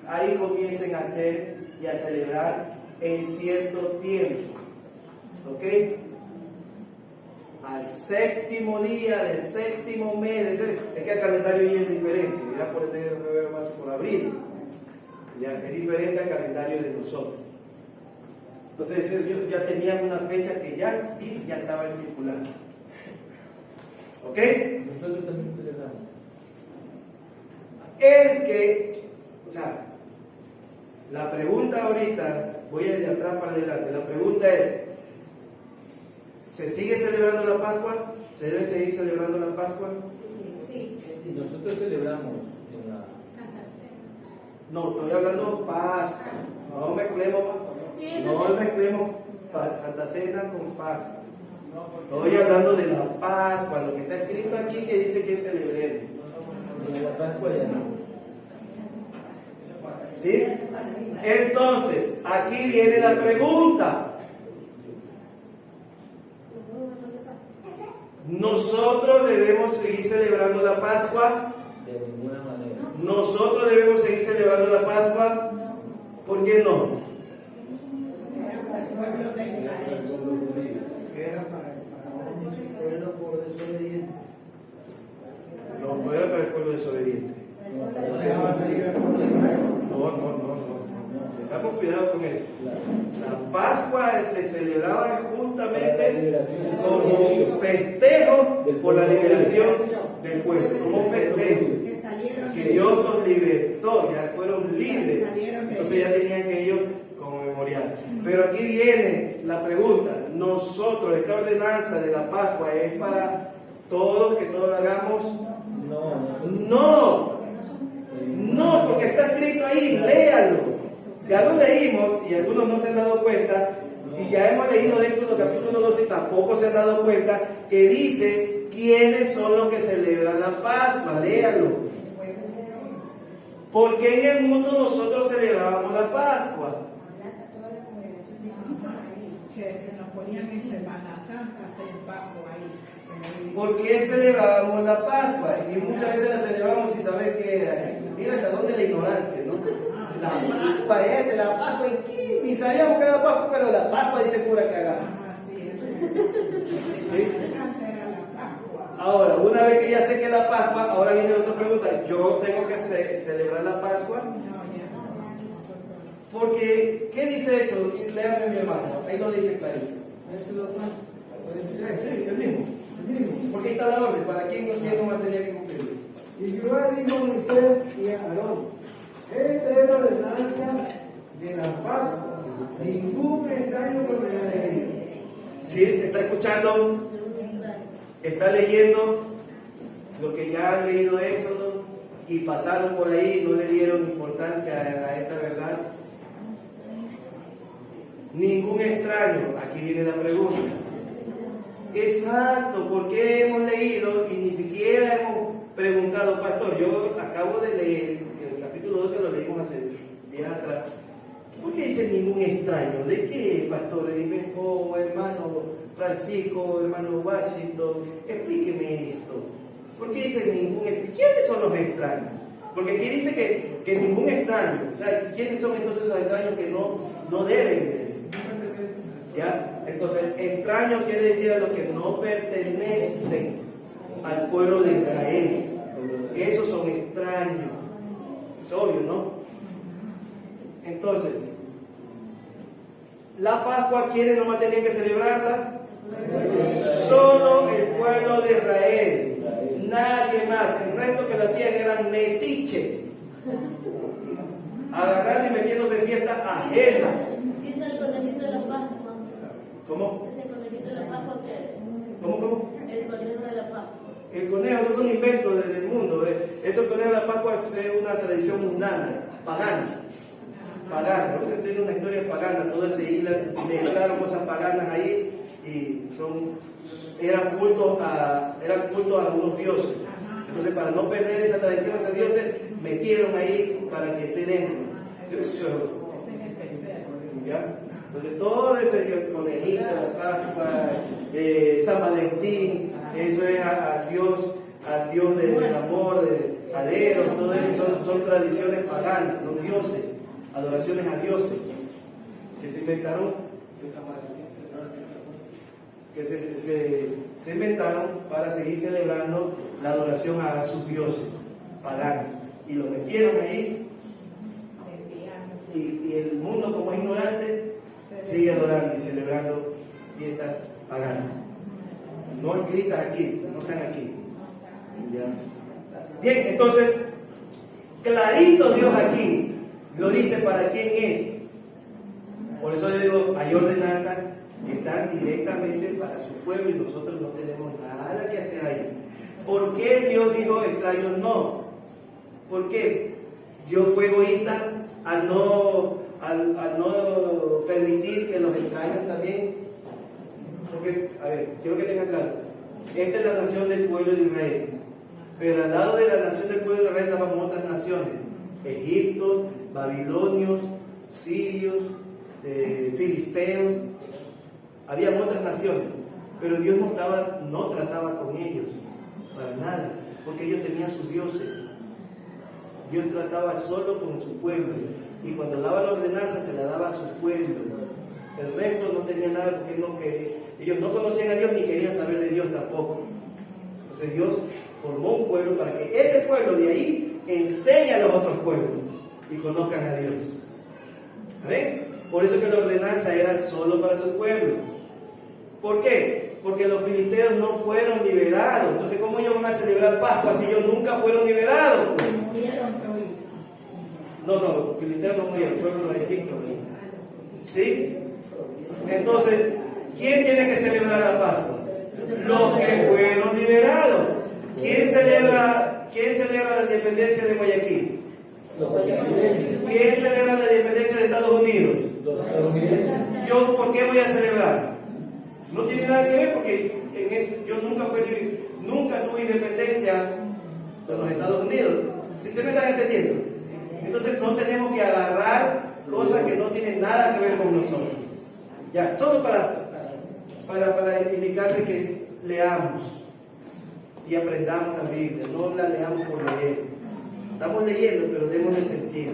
ahí comiencen a hacer y a celebrar en cierto tiempo. ¿Ok? Al séptimo día del séptimo mes, es que el calendario ya es diferente, ya por enero, febrero, marzo, por abril, ya es diferente al calendario de nosotros. Entonces ellos ya tenían una fecha que ya estaba estipulada. ¿Ok? Nosotros también celebramos. La pregunta ahorita, voy de atrás para adelante, la pregunta es, ¿se sigue celebrando la Pascua? ¿Se debe seguir celebrando la Pascua? Sí. Nosotros celebramos en la Santa Cena. No, estoy hablando Pascua. No mezclemos Santa Cena con Pascua. Estoy hablando de la Pascua, lo que está escrito aquí que dice que celebremos. en la Pascua ya no. ¿Sí? Entonces, aquí viene la pregunta. nosotros debemos seguir celebrando la Pascua. De ninguna manera. Nosotros debemos seguir celebrando la Pascua. ¿Por qué no? Era para el pueblo de Israel. Era para el pueblo por desobediente. No era para el pueblo desobediente. Ya va a salir el pueblo de Israel. No. Tengamos cuidado con eso. La Pascua se celebraba justamente como festejo por la liberación del pueblo, como festejo. Que salieron Que de Dios los libertó, ya fueron libres. Salieron de Entonces ya tenían que ellos conmemorar. Pero aquí viene la pregunta: nosotros, esta ordenanza de la Pascua es para todos, que todos lo hagamos. No, porque está escrito ahí, léalo. Ya lo leímos y algunos no se han dado cuenta, y ya hemos leído Éxodo capítulo 12 y tampoco se han dado cuenta que dice quiénes son los que celebran la Pascua. Léalo. Porque en el mundo nosotros celebrábamos la Pascua. que nos ponían en Semana Santa hasta el Paco ahí. ¿Por qué celebrábamos la Pascua? Y muchas veces la celebramos sin saber qué era eso. Mira hasta dónde la ignorancia, ¿no? La Pascua es de la Pascua, ¿en qué? Ni sabíamos que era la Pascua, pero la Pascua dice pura cagada. Así es. ¿Sí? Semana Santa era la Pascua. Ahora, una vez que ya sé que es la Pascua, ahora viene otra pregunta. ¿Yo tengo que celebrar la Pascua? No, ya no. Porque, ¿qué dice eso? Léame mi hermano, ahí lo dice clarito. Eso lo pasa. Sí, el mismo. Porque ahí está la orden, ¿para quién no va a tener que cumplir? Y Jehová dijo a Moisés y a Aarón: esta es la ordenanza de la Pascua. Ningún extraño comerá. ¿Sí? ¿Está escuchando? ¿Está leyendo lo que ya han leído Éxodo y pasaron por ahí y no le dieron importancia a esta verdad? Ningún extraño. Aquí viene la pregunta. Exacto, ¿por qué hemos leído y ni siquiera hemos preguntado, pastor? Yo acabo de leer, el capítulo 12 lo leímos hace días atrás. ¿Por qué dice ningún extraño? ¿De qué, pastor? Dime, oh, hermano Francisco, hermano Washington, explíqueme esto. ¿Por qué dice ningún extraño? ¿Quiénes son los extraños? Porque aquí dice que ningún extraño. O sea, ¿quiénes son entonces esos extraños que no deben? ¿Ya? Entonces, extraño quiere decir a los que no pertenecen al pueblo de Israel. Esos son extraños. Es obvio, ¿no? Entonces, la Pascua, ¿quiénes nomás tenían que celebrarla? Solo el pueblo de Israel. Nadie más. El resto que lo hacían eran metiches. Agarrando y metiéndose en fiestas ajenas. ¿Qué es el conejito de la Pascua? ¿Cómo? ¿Es el conejito de la Pascua qué es? ¿Cómo? El conejo de la Pascua. El conejo, eso es un invento del mundo. Eso el conejo de la Pascua es una tradición mundana, pagana. Pagana. Entonces tiene una historia pagana. Toda esa isla mezclaron cosas paganas ahí y eran cultos a algunos dioses. Entonces, para no perder esa tradición, esos dioses metieron ahí para que esté dentro. Ese es el becerro. ¿Ya? Entonces, todo ese conejito, la Pascua, San Valentín, eso es al Dios del amor, de aleros, todo eso son tradiciones paganas, son dioses, adoraciones a dioses que se inventaron, se inventaron para seguir celebrando la adoración a sus dioses paganos. Y lo metieron ahí, y el mundo, como es ignorante, sigue adorando y celebrando fiestas paganas. No escritas aquí, no están aquí. ¿Ya? Bien, entonces, clarito Dios aquí lo dice para quién es. Por eso yo digo, hay ordenanzas que están directamente para su pueblo y nosotros no tenemos nada que hacer ahí. ¿Por qué Dios dijo extraños no? ¿Por qué? Dios fue egoísta al no permitir que los extraños también. Porque, a ver, quiero que tengan claro, esta es la nación del pueblo de Israel, pero al lado de la nación del pueblo de Israel estaban otras naciones: Egipto, babilonios, sirios, filisteos. Habían otras naciones. Pero Dios no trataba con ellos, para nada, porque ellos tenían sus dioses. Dios trataba solo con su pueblo, y cuando daba la ordenanza se la daba a su pueblo. El resto no tenía nada porque no quería. Ellos no conocían a Dios ni querían saber de Dios tampoco. Entonces Dios formó un pueblo para que ese pueblo de ahí enseñe a los otros pueblos y conozcan a Dios. ¿Amén? Por eso que la ordenanza era solo para su pueblo. ¿Por qué? Porque los filisteos no fueron liberados. Entonces, ¿cómo ellos van a celebrar Pascua si ellos nunca fueron liberados? Se murieron todos. No, los filisteos no murieron, fueron los egipcios. ¿Sí? Entonces, ¿quién tiene que celebrar la Pascua? Los que fueron liberados. ¿Quién celebra la independencia de Guayaquil? ¿Quién celebra la independencia de Estados Unidos? ¿Yo por qué voy a celebrar? No tiene nada que ver porque yo nunca tuve independencia de los Estados Unidos. ¿Sí se me están entendiendo? Entonces no tenemos que agarrar cosas que no tienen nada que ver con nosotros. Ya, solo para indicarle que leamos y aprendamos la Biblia, no la leamos por leer. Estamos leyendo, pero démosle sentido.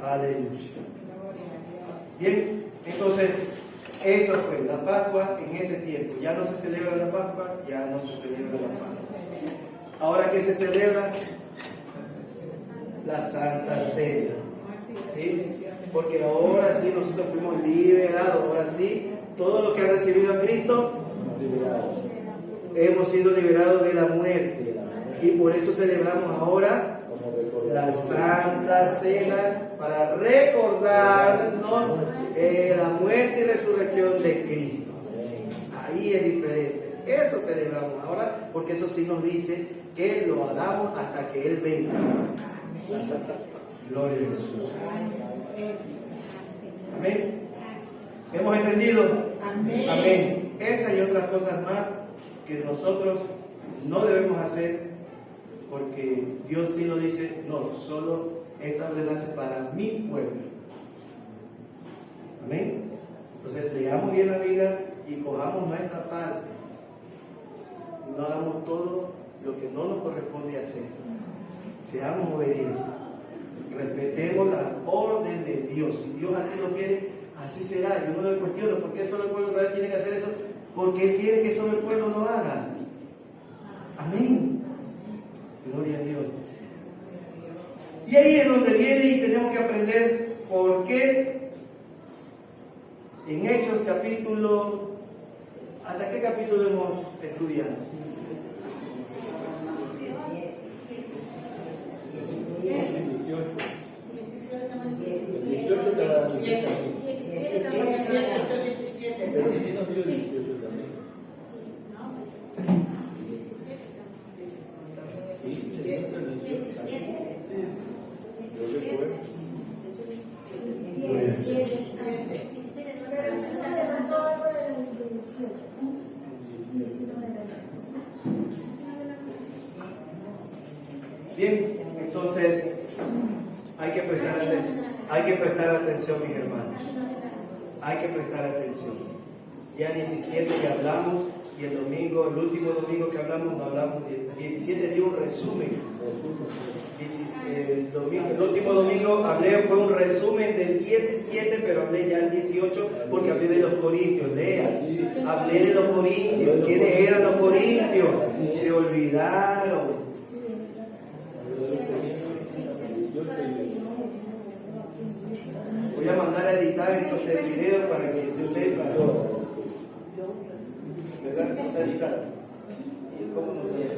Aleluya. Bien, entonces, eso fue la Pascua en ese tiempo. Ya no se celebra la Pascua, ya no se celebra la Pascua. Ahora, ¿qué se celebra? La Santa Cena. ¿Sí? Porque ahora sí nosotros fuimos liberados, ahora sí, todo lo que ha recibido a Cristo, hemos sido liberados de la muerte. Y por eso celebramos ahora la Santa Cena, para recordarnos la muerte y resurrección de Cristo. Ahí es diferente. Eso celebramos ahora, porque eso sí nos dice que lo hagamos hasta que Él venga. La Santa Cena. Gloria a Jesús. Amén. ¿Hemos entendido? Amén. Esa y otras cosas más que nosotros no debemos hacer, porque Dios sí lo dice, no, solo esta ordenanza para mi pueblo. Amén. Entonces leamos bien la Biblia y cojamos nuestra parte. No hagamos todo lo que no nos corresponde hacer. Seamos obedientes. Respetemos la orden de Dios. Si Dios así lo quiere, así será. Yo no le cuestiono por qué solo el pueblo de Israel tiene que hacer eso, porque Él quiere que solo el pueblo lo haga. Amén. Gloria a Dios. Y ahí es donde viene y tenemos que aprender por qué en Hechos capítulo, ¿hasta qué capítulo hemos estudiado? 17. Pero sí nos dio 18 también. Bien, entonces hay que prestar atención, mis hermanos. Hay que prestar atención. Ya 17 ya hablamos, y el último domingo que hablamos, no hablamos de 17, di un resumen. El último domingo fue un resumen del 17, pero hablé ya el 18 porque hablé de los corintios. Lea, hablé de los corintios. ¿Quiénes eran los corintios? Se olvidaron. Voy a mandar a editar entonces el video para que se sepa. ¿Verdad? Vamos a editar. ¿Y cómo nos ayuda?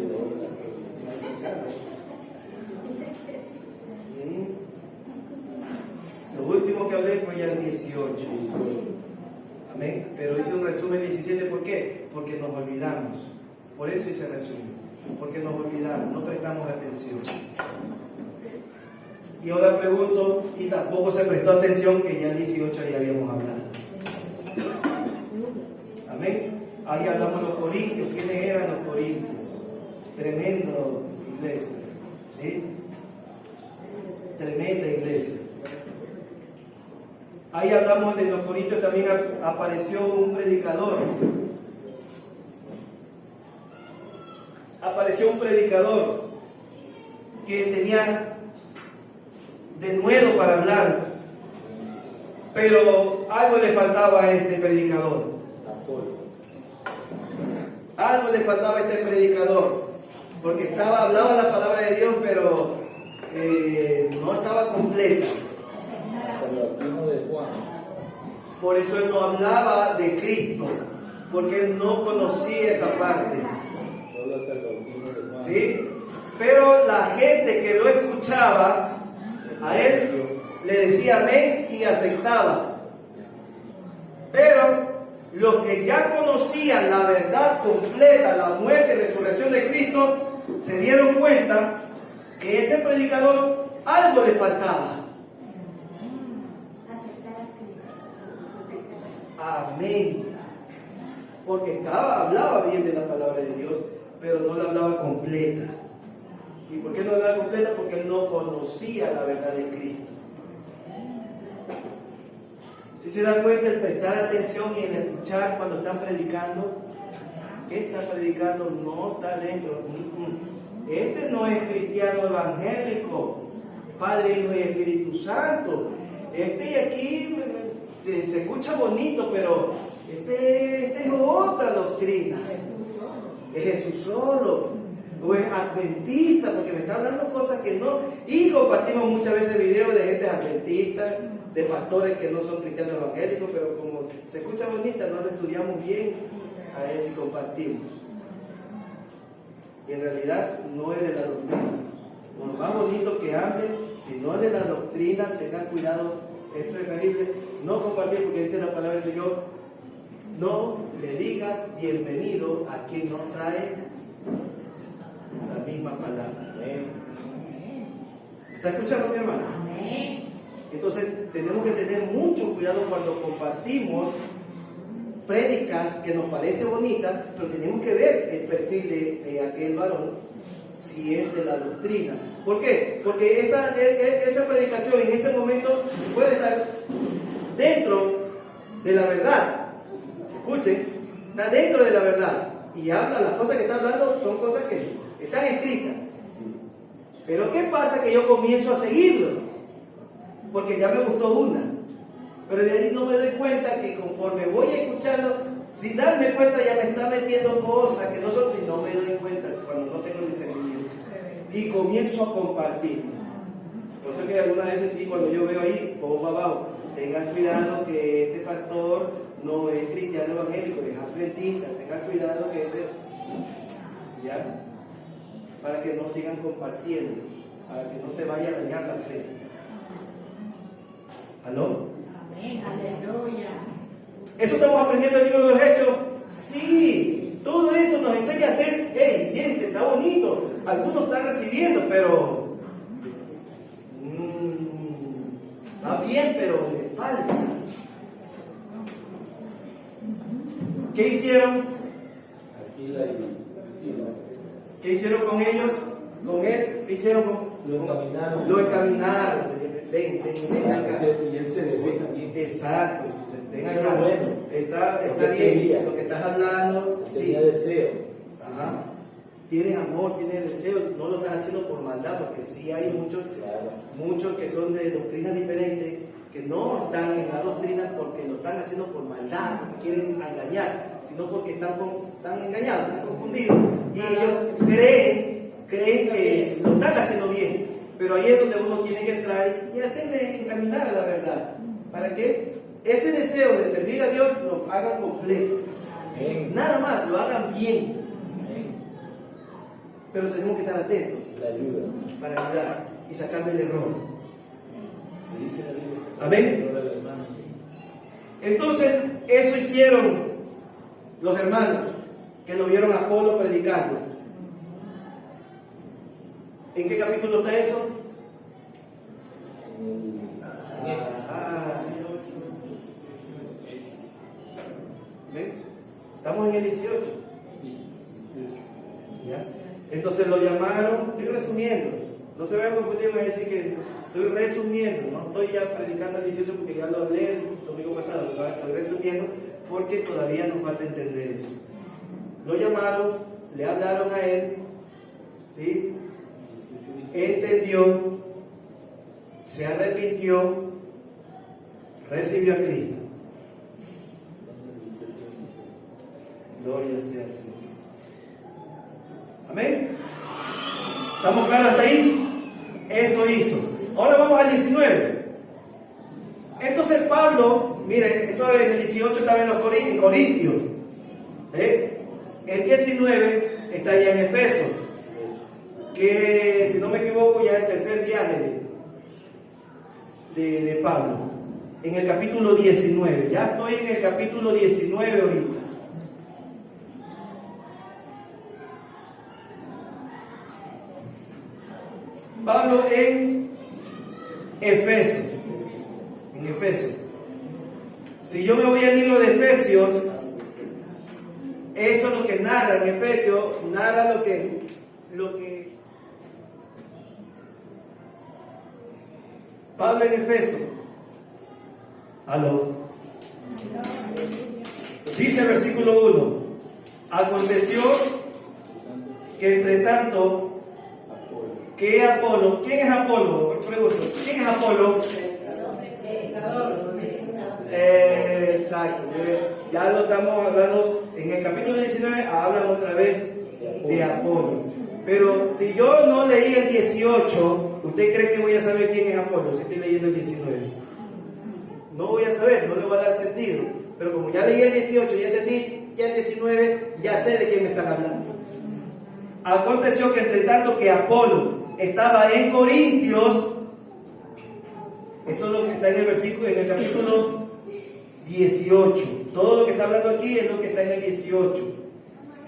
Lo último que hablé fue ya el 18. Amén. Pero hice un resumen 17. ¿Por qué? Porque nos olvidamos. Por eso hice resumen. Porque nos olvidamos, no prestamos atención. Y ahora pregunto, y tampoco se prestó atención, que ya el 18 ya habíamos hablado. Amén. Ahí hablamos de los corintios. ¿Quiénes eran los corintios? Tremendo iglesia. ¿Sí? Tremenda iglesia. Ahí hablamos de los Corintios, también apareció un predicador. Apareció un predicador que tenía denuedo para hablar, pero algo le faltaba a este predicador. Algo le faltaba a este predicador, porque hablaba la palabra de Dios, pero no estaba completa. Por eso él no hablaba de Cristo, porque él no conocía esa parte. ¿Sí? Pero la gente que lo escuchaba, a él le decía amén y aceptaba. Pero los que ya conocían la verdad completa, la muerte y resurrección de Cristo, se dieron cuenta que ese predicador algo le faltaba. Amén. Porque hablaba bien de la palabra de Dios, pero no la hablaba completa. ¿Y por qué no la hablaba completa? Porque él no conocía la verdad de Cristo. Si se da cuenta, el prestar atención y el escuchar cuando están predicando, ¿qué está predicando? No está dentro. Este no es cristiano evangélico, Padre, Hijo y Espíritu Santo. Este aquí se escucha bonito, pero este es otra doctrina. Es Jesús solo. O es adventista, porque me está hablando cosas que no. Y compartimos muchas veces videos de gente adventista, de pastores que no son cristianos evangélicos, pero como se escucha bonita, no lo estudiamos bien a ver si compartimos. Y en realidad no es de la doctrina. Por más bonito que hable, si no es de la doctrina, tengan cuidado, es preferible no compartir, porque dice la palabra del Señor, no le diga bienvenido a quien nos trae la misma palabra. ¿Está escuchando, mi hermano? Entonces tenemos que tener mucho cuidado cuando compartimos prédicas que nos parece bonita, pero tenemos que ver el perfil de aquel varón, si es de la doctrina. ¿Por qué? Porque esa predicación en ese momento puede estar dentro de la verdad. Escuchen, está dentro de la verdad y habla, las cosas que está hablando son cosas que están escritas. Pero ¿qué pasa? Que yo comienzo a seguirlo porque ya me gustó una, pero de ahí no me doy cuenta que conforme voy escuchando, sin darme cuenta ya me está metiendo cosas que no son, y no me doy cuenta cuando no tengo discernimiento y comienzo a compartir. Por eso que algunas veces sí, cuando yo veo ahí, pongo abajo, tengan cuidado que este pastor no es cristiano evangélico, es adventista, tengan cuidado que este es, ¿ya? Para que no sigan compartiendo, para que no se vaya a dañar la fe. ¿Aló? Amén, aleluya. ¿Eso estamos aprendiendo en el libro de los Hechos? Sí, todo eso nos enseña a hacer, hey, gente, está bonito, algunos están recibiendo, pero va bien, pero me falta. ¿Qué hicieron? ¿Qué hicieron con ellos? ¿Con él? ¿Qué hicieron con? Lo encaminaron. Lo encaminaron. Ven acá. Y él se dejó también. Exacto. Ven Pero acá. bueno, Está lo que bien. quería. Lo que estás hablando. Tenía Sí. deseo. Ajá. Tienes amor, tienes deseo. No lo estás haciendo por maldad, porque sí hay muchos que son de doctrinas diferentes, que no están en la doctrina porque lo están haciendo por maldad, porque quieren engañar, sino porque están engañados, están confundidos. Y ellos creen que lo están haciendo bien. Pero ahí es donde uno tiene que entrar y hacerle encaminar a la verdad, para que ese deseo de servir a Dios lo hagan completo. Amén. Nada más, lo hagan bien. Amén. Pero tenemos que estar atentos La ayuda. para ayudar y sacar del error. Me dice la Biblia. Amén. Gloria al hermano. Entonces, eso hicieron los hermanos que lo vieron a Apolo predicando. ¿En qué capítulo está eso? Sí. ¿Ven? Estamos en el 18. ¿Ya? Entonces lo llamaron, estoy resumiendo, No se vayan a confundir, me decir que estoy resumiendo, no estoy ya predicando el 18 porque ya lo hablé el domingo pasado, estoy resumiendo porque todavía nos falta entender eso. Lo llamaron, le hablaron a él, ¿sí? Entendió, se arrepintió, recibió a Cristo. Gloria sea al Señor. Amén. ¿Estamos claros hasta ahí? Eso hizo. Ahora vamos al 19. Entonces Pablo, miren, eso en el 18 estaba en Corintios. ¿Sí? El 19 está allá en Efeso. Que si no me equivoco ya es el tercer viaje de Pablo. En el capítulo 19. Ya estoy en el capítulo 19 ahorita. Pablo en Efesios. En Efesios. Si yo me voy al libro de Efesios, eso es lo que narra en Efesios, narra lo que Pablo en Efesios. Aló. Dice el versículo 1: aconteció que entre tanto que Apolo, ¿quién es Apolo? Pregunto, ¿quién es Apolo? Exacto, ya lo estamos hablando en el capítulo 19, hablan otra vez de Apolo. Pero si yo no leí el 18, ¿usted cree que voy a saber quién es Apolo si estoy leyendo el 19? No voy a saber, no le voy a dar sentido. Pero como ya leí el 18, ya entendí, ya el 19, ya sé de quién me están hablando. Aconteció que entre tanto que Apolo estaba en Corintios, eso es lo que está en el versículo, en el capítulo 18. Todo lo que está hablando aquí es lo que está en el 18.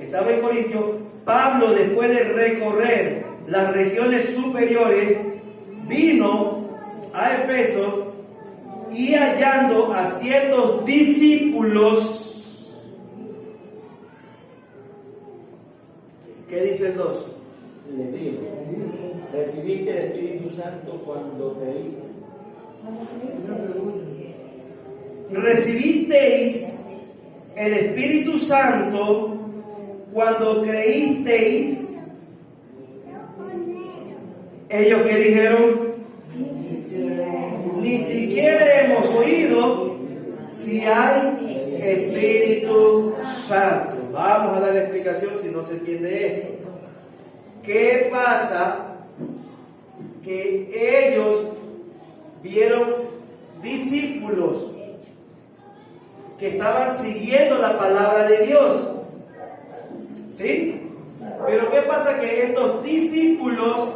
Estaba en Corintios. Pablo, después de recorrer las regiones superiores, vino a Efeso y hallando a ciertos discípulos. ¿Qué dice el 2? Les digo, recibiste el Espíritu Santo cuando creíste. Recibisteis el Espíritu Santo cuando creísteis. Ellos que dijeron, ni siquiera hemos oído si hay Espíritu Santo. Vamos a dar la explicación si no se entiende esto. ¿Qué pasa? Que ellos vieron discípulos que estaban siguiendo la palabra de Dios. ¿Sí? Pero ¿qué pasa? Que estos discípulos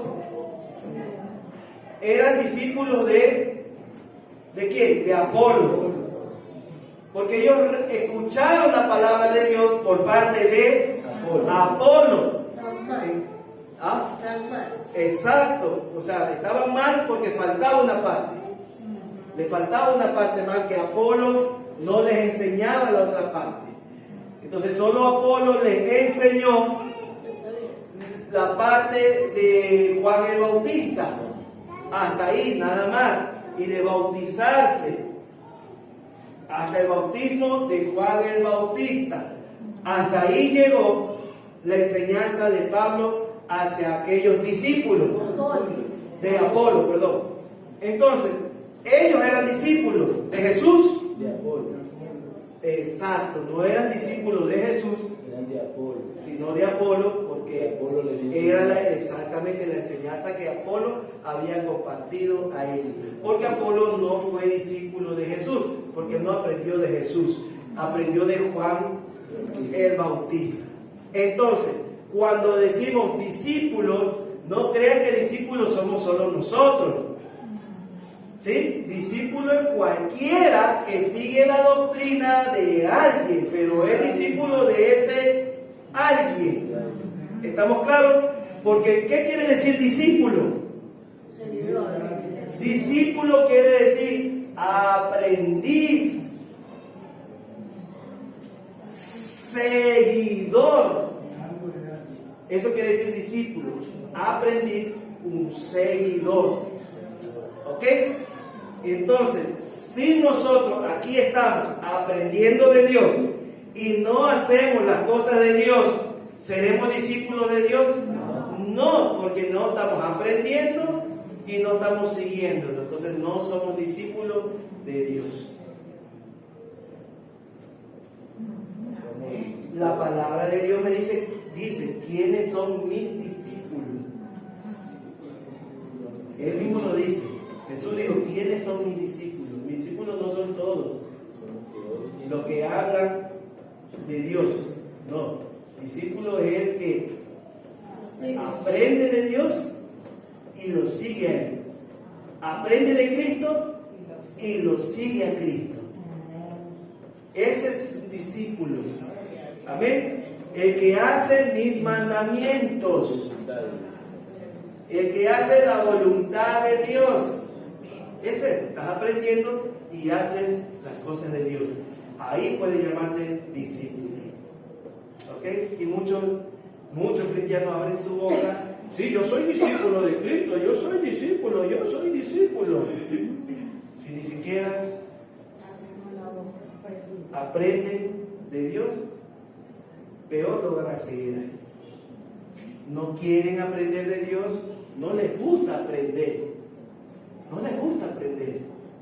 eran discípulos ¿de quién? De Apolo. Porque ellos escucharon la palabra de Dios por parte de Apolo. ¿Ah? Exacto, o sea, estaban mal porque faltaba una parte. Le faltaba una parte más, que Apolo no les enseñaba la otra parte. Entonces solo Apolo les enseñó la parte de Juan el Bautista. Hasta ahí, nada más. Y de bautizarse. Hasta el bautismo de Juan el Bautista. Hasta ahí llegó la enseñanza de Pablo hacia aquellos discípulos de Apolo, perdón. Entonces, ellos eran discípulos de Jesús. De Apolo. Exacto, no eran discípulos de Jesús, Eran de Apolo. sino de Apolo, porque Apolo le dijo, era exactamente la enseñanza que Apolo había compartido a ellos. Porque Apolo no fue discípulo de Jesús, porque no aprendió de Jesús, aprendió de Juan el Bautista. Entonces, cuando decimos discípulos, no crean que discípulos somos solo nosotros. ¿Sí? Discípulo es cualquiera que sigue la doctrina de alguien, pero es discípulo de ese alguien. ¿Estamos claros? Porque, ¿qué quiere decir discípulo? Discípulo quiere decir aprendiz, seguidor. Eso quiere decir discípulo, aprendiz un seguidor. ¿Ok? Entonces, si nosotros aquí estamos aprendiendo de Dios y no hacemos las cosas de Dios, ¿seremos discípulos de Dios? No, porque no estamos aprendiendo y no estamos siguiéndolo. Entonces no somos discípulos de Dios. La palabra de Dios me dice, ¿quiénes son mis discípulos? Él mismo lo dice. Jesús dijo, ¿quiénes son mis discípulos? Mis discípulos no son todos los que hablan de Dios. No, discípulo es el que aprende de Dios y lo sigue a Él. Aprende de Cristo y lo sigue a Cristo. Ese es un discípulo. Amén. El que hace mis mandamientos. El que hace la voluntad de Dios. Ese, estás aprendiendo y haces las cosas de Dios. Ahí puedes llamarte discípulo. ¿Ok? Y muchos cristianos abren su boca. Sí, yo soy discípulo de Cristo, yo soy discípulo. Si ni siquiera aprenden de Dios, peor lo van a seguir ahí. No quieren aprender de Dios, no les gusta aprender.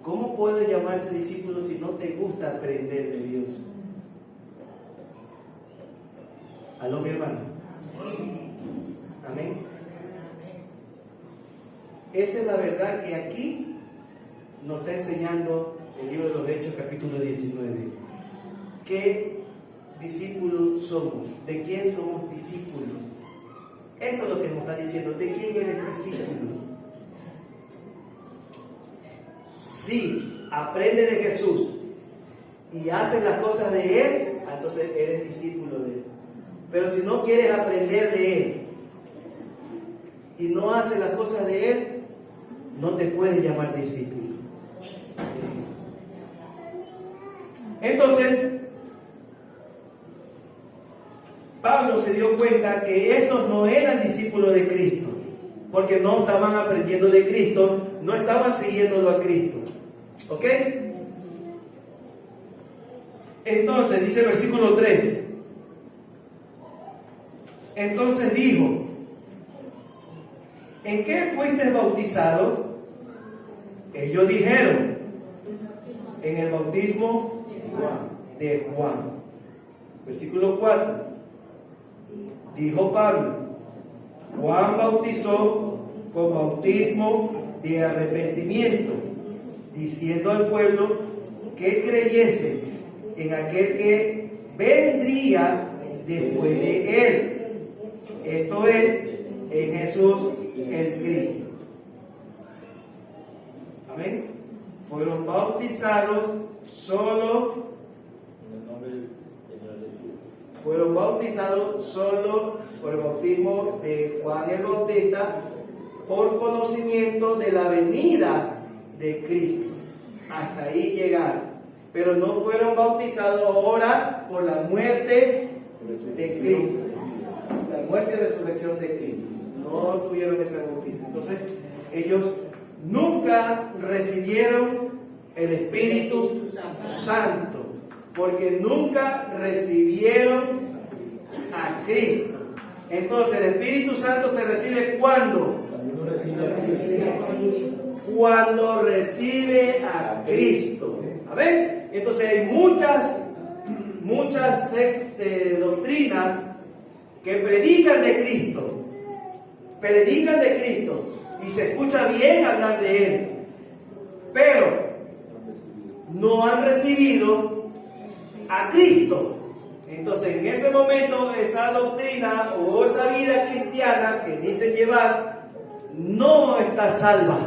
¿Cómo puede llamarse discípulo si no te gusta aprender de Dios? ¿Aló, mi hermano? Amén. Esa es la verdad que aquí nos está enseñando el libro de los Hechos, capítulo 19. ¿Qué discípulos somos? ¿De quién somos discípulos? Eso es lo que nos está diciendo. ¿De quién eres discípulo? Si aprendes de Jesús y haces las cosas de Él, entonces eres discípulo de Él. Pero si no quieres aprender de Él y no haces las cosas de Él, no te puedes llamar discípulo. Entonces, Pablo se dio cuenta que estos no eran discípulos de Cristo, porque no estaban aprendiendo de Cristo, no estaban siguiéndolo a Cristo. ¿Ok? Entonces, dice el versículo 3. Entonces dijo, ¿en qué fuiste bautizado? Ellos dijeron, en el bautismo de Juan. Versículo 4. Dijo Pablo, Juan bautizó con bautismo de arrepentimiento, diciendo al pueblo que creyese en aquel que vendría después de él. Esto es, en Jesús el Cristo. Amén. Fueron bautizados solo. Fueron bautizados solo por el bautismo de Juan el Bautista, por conocimiento de la venida de Cristo. Hasta ahí llegaron. Pero no fueron bautizados ahora por la muerte de Cristo. La muerte y resurrección de Cristo. No tuvieron ese bautismo. Entonces, ellos nunca recibieron el Espíritu Santo, porque nunca recibieron a Cristo. Entonces, el Espíritu Santo se recibe ¿cuándo? Cuando recibe a Cristo. ¿Amén? Entonces, hay muchas doctrinas que predican de Cristo. Y se escucha bien hablar de Él, pero no han recibido a Cristo. Entonces, en ese momento, esa doctrina o esa vida cristiana que dicen llevar no está salva,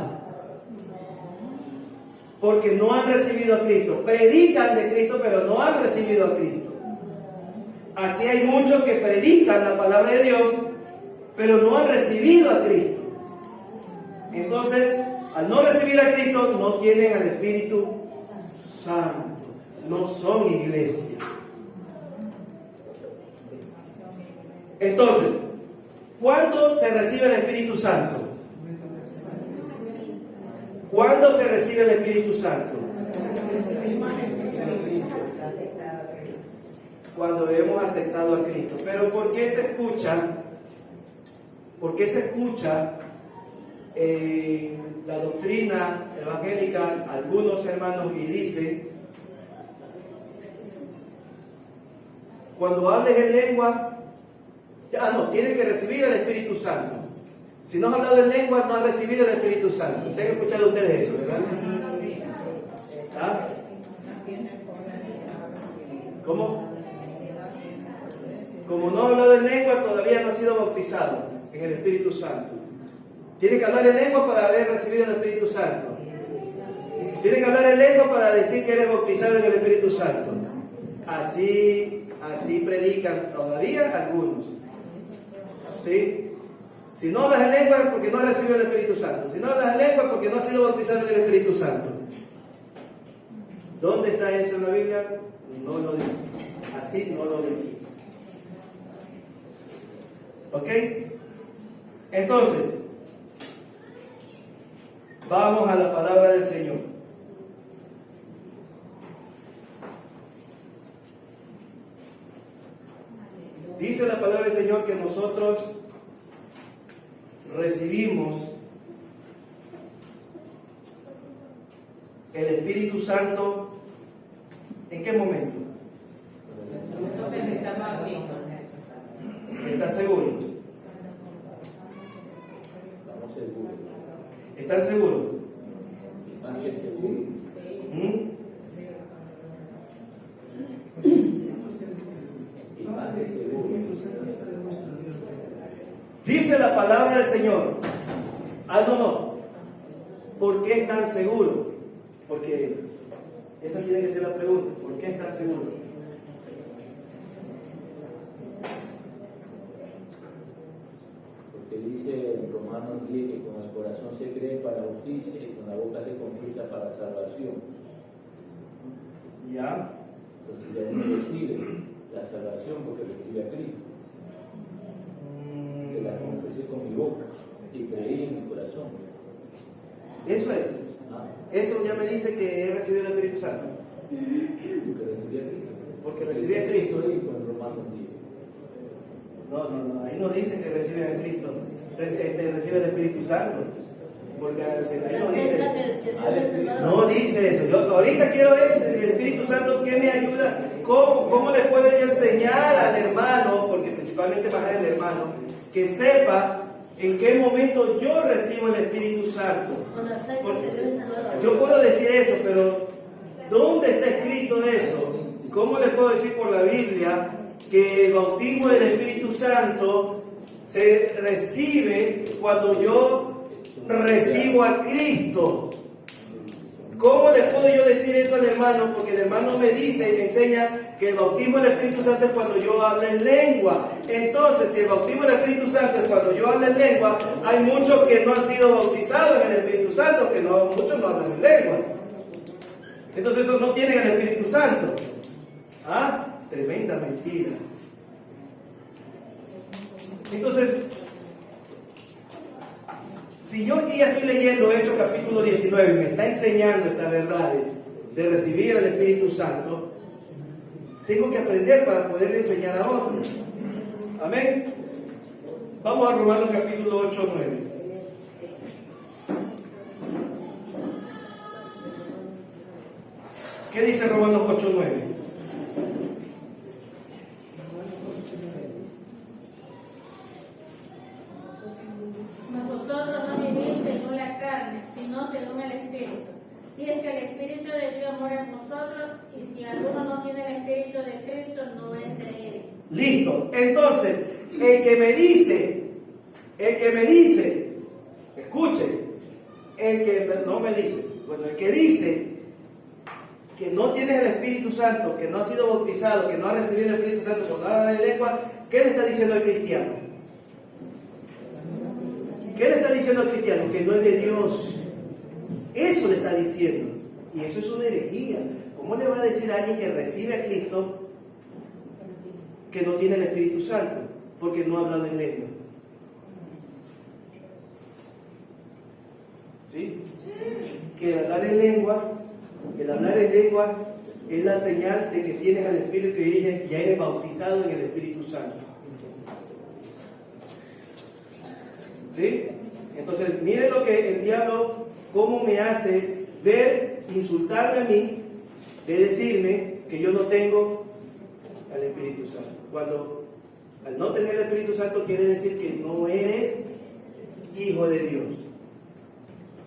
porque no han recibido a Cristo. Predican de Cristo, pero no han recibido a Cristo. Así hay muchos que predican la palabra de Dios, pero no han recibido a Cristo. Entonces, al no recibir a Cristo, no tienen al Espíritu Santo. No son iglesia. Entonces, ¿cuándo se recibe el Espíritu Santo? ¿Cuándo se recibe el Espíritu Santo? Cuando hemos aceptado a Cristo. Pero ¿por qué se escucha? ¿Por qué se escucha la doctrina evangélica, algunos hermanos, y dice, cuando hables en lengua, tienes que recibir el Espíritu Santo? Si no has hablado en lengua, no has recibido el Espíritu Santo. ¿Se han escuchado ustedes eso, verdad? ¿Ah? ¿Cómo? Como no ha hablado en lengua, todavía no ha sido bautizado en el Espíritu Santo. Tiene que hablar en lengua para haber recibido el Espíritu Santo. Tiene que hablar en lengua para decir que eres bautizado en el Espíritu Santo. Así predican todavía algunos. ¿Sí? Si no hablas en lengua es porque no has recibido el Espíritu Santo. Si no hablas en lengua es porque no has sido bautizado en el Espíritu Santo. ¿Dónde está eso en la Biblia? No lo dice. Así no lo dice. ¿Ok? Entonces, vamos a la palabra del Señor. Dice la palabra del Señor que nosotros recibimos el Espíritu Santo. ¿En qué momento? ¿Estás seguro? Estamos seguros. ¿Están seguros? Más que seguros. Y más que seguros. Dice la palabra del Señor. No. ¿Por qué están seguros? Porque esa tiene que ser la pregunta. ¿Por qué están seguros? Porque dice en Romanos 10 que con el corazón se cree para justicia y con la boca se confiesa para salvación. ¿Ya? Entonces ya uno recibe la salvación porque recibe a Cristo. Que la confesé con mi boca y creí en mi corazón. Eso es. Eso ya me dice que he recibido el Espíritu Santo. Porque recibí a Cristo. Porque recibí a Cristo. Dijo en Romanos 10. No, ahí no dice que reciben a Cristo, recibe el Espíritu Santo, porque ahí no dice eso. No dice eso. Yo ahorita quiero eso, el Espíritu Santo, ¿qué me ayuda? ¿Cómo le puedo yo enseñar al hermano, porque principalmente más al hermano, que sepa en qué momento yo recibo el Espíritu Santo? Yo puedo decir eso, pero ¿dónde está escrito eso? ¿Cómo le puedo decir por la Biblia que el bautismo del Espíritu Santo se recibe cuando yo recibo a Cristo? ¿Cómo le puedo yo decir eso al hermano? Porque el hermano me dice y me enseña que el bautismo del Espíritu Santo es cuando yo hablo en lengua. Entonces, si el bautismo del Espíritu Santo es cuando yo hablo en lengua, hay muchos que no han sido bautizados en el Espíritu Santo, que muchos no hablan en lengua. Entonces, esos no tienen el Espíritu Santo. Tremenda mentira. Entonces, si yo aquí ya estoy leyendo Hechos capítulo 19 y me está enseñando estas verdades de recibir el Espíritu Santo, tengo que aprender para poder enseñar a otros. Amén. Vamos a Romanos capítulo 8, 9. ¿Qué dice Romanos 8, 9? Mas vosotros no vivís según la carne, sino según el Espíritu. Si es que el Espíritu de Dios mora en vosotros, y si alguno no tiene el Espíritu de Cristo, no es de él. Listo. Entonces, el que me dice, escuche, el que dice que no tienes el Espíritu Santo, que no ha sido bautizado, que no ha recibido el Espíritu Santo por hablar en lengua, ¿qué le está diciendo al cristiano? ¿Qué le está diciendo al cristiano? Que no es de Dios. Eso le está diciendo. Y eso es una herejía. ¿Cómo le va a decir a alguien que recibe a Cristo que no tiene el Espíritu Santo? Porque no ha hablado en lengua. ¿Sí? Que el hablar en lengua es la señal de que tienes al Espíritu y ya eres bautizado en el Espíritu Santo. ¿Sí? Entonces, miren lo que el diablo, cómo me hace ver, insultarme a mí, de decirme que yo no tengo al Espíritu Santo. Cuando al no tener el Espíritu Santo quiere decir que no eres hijo de Dios.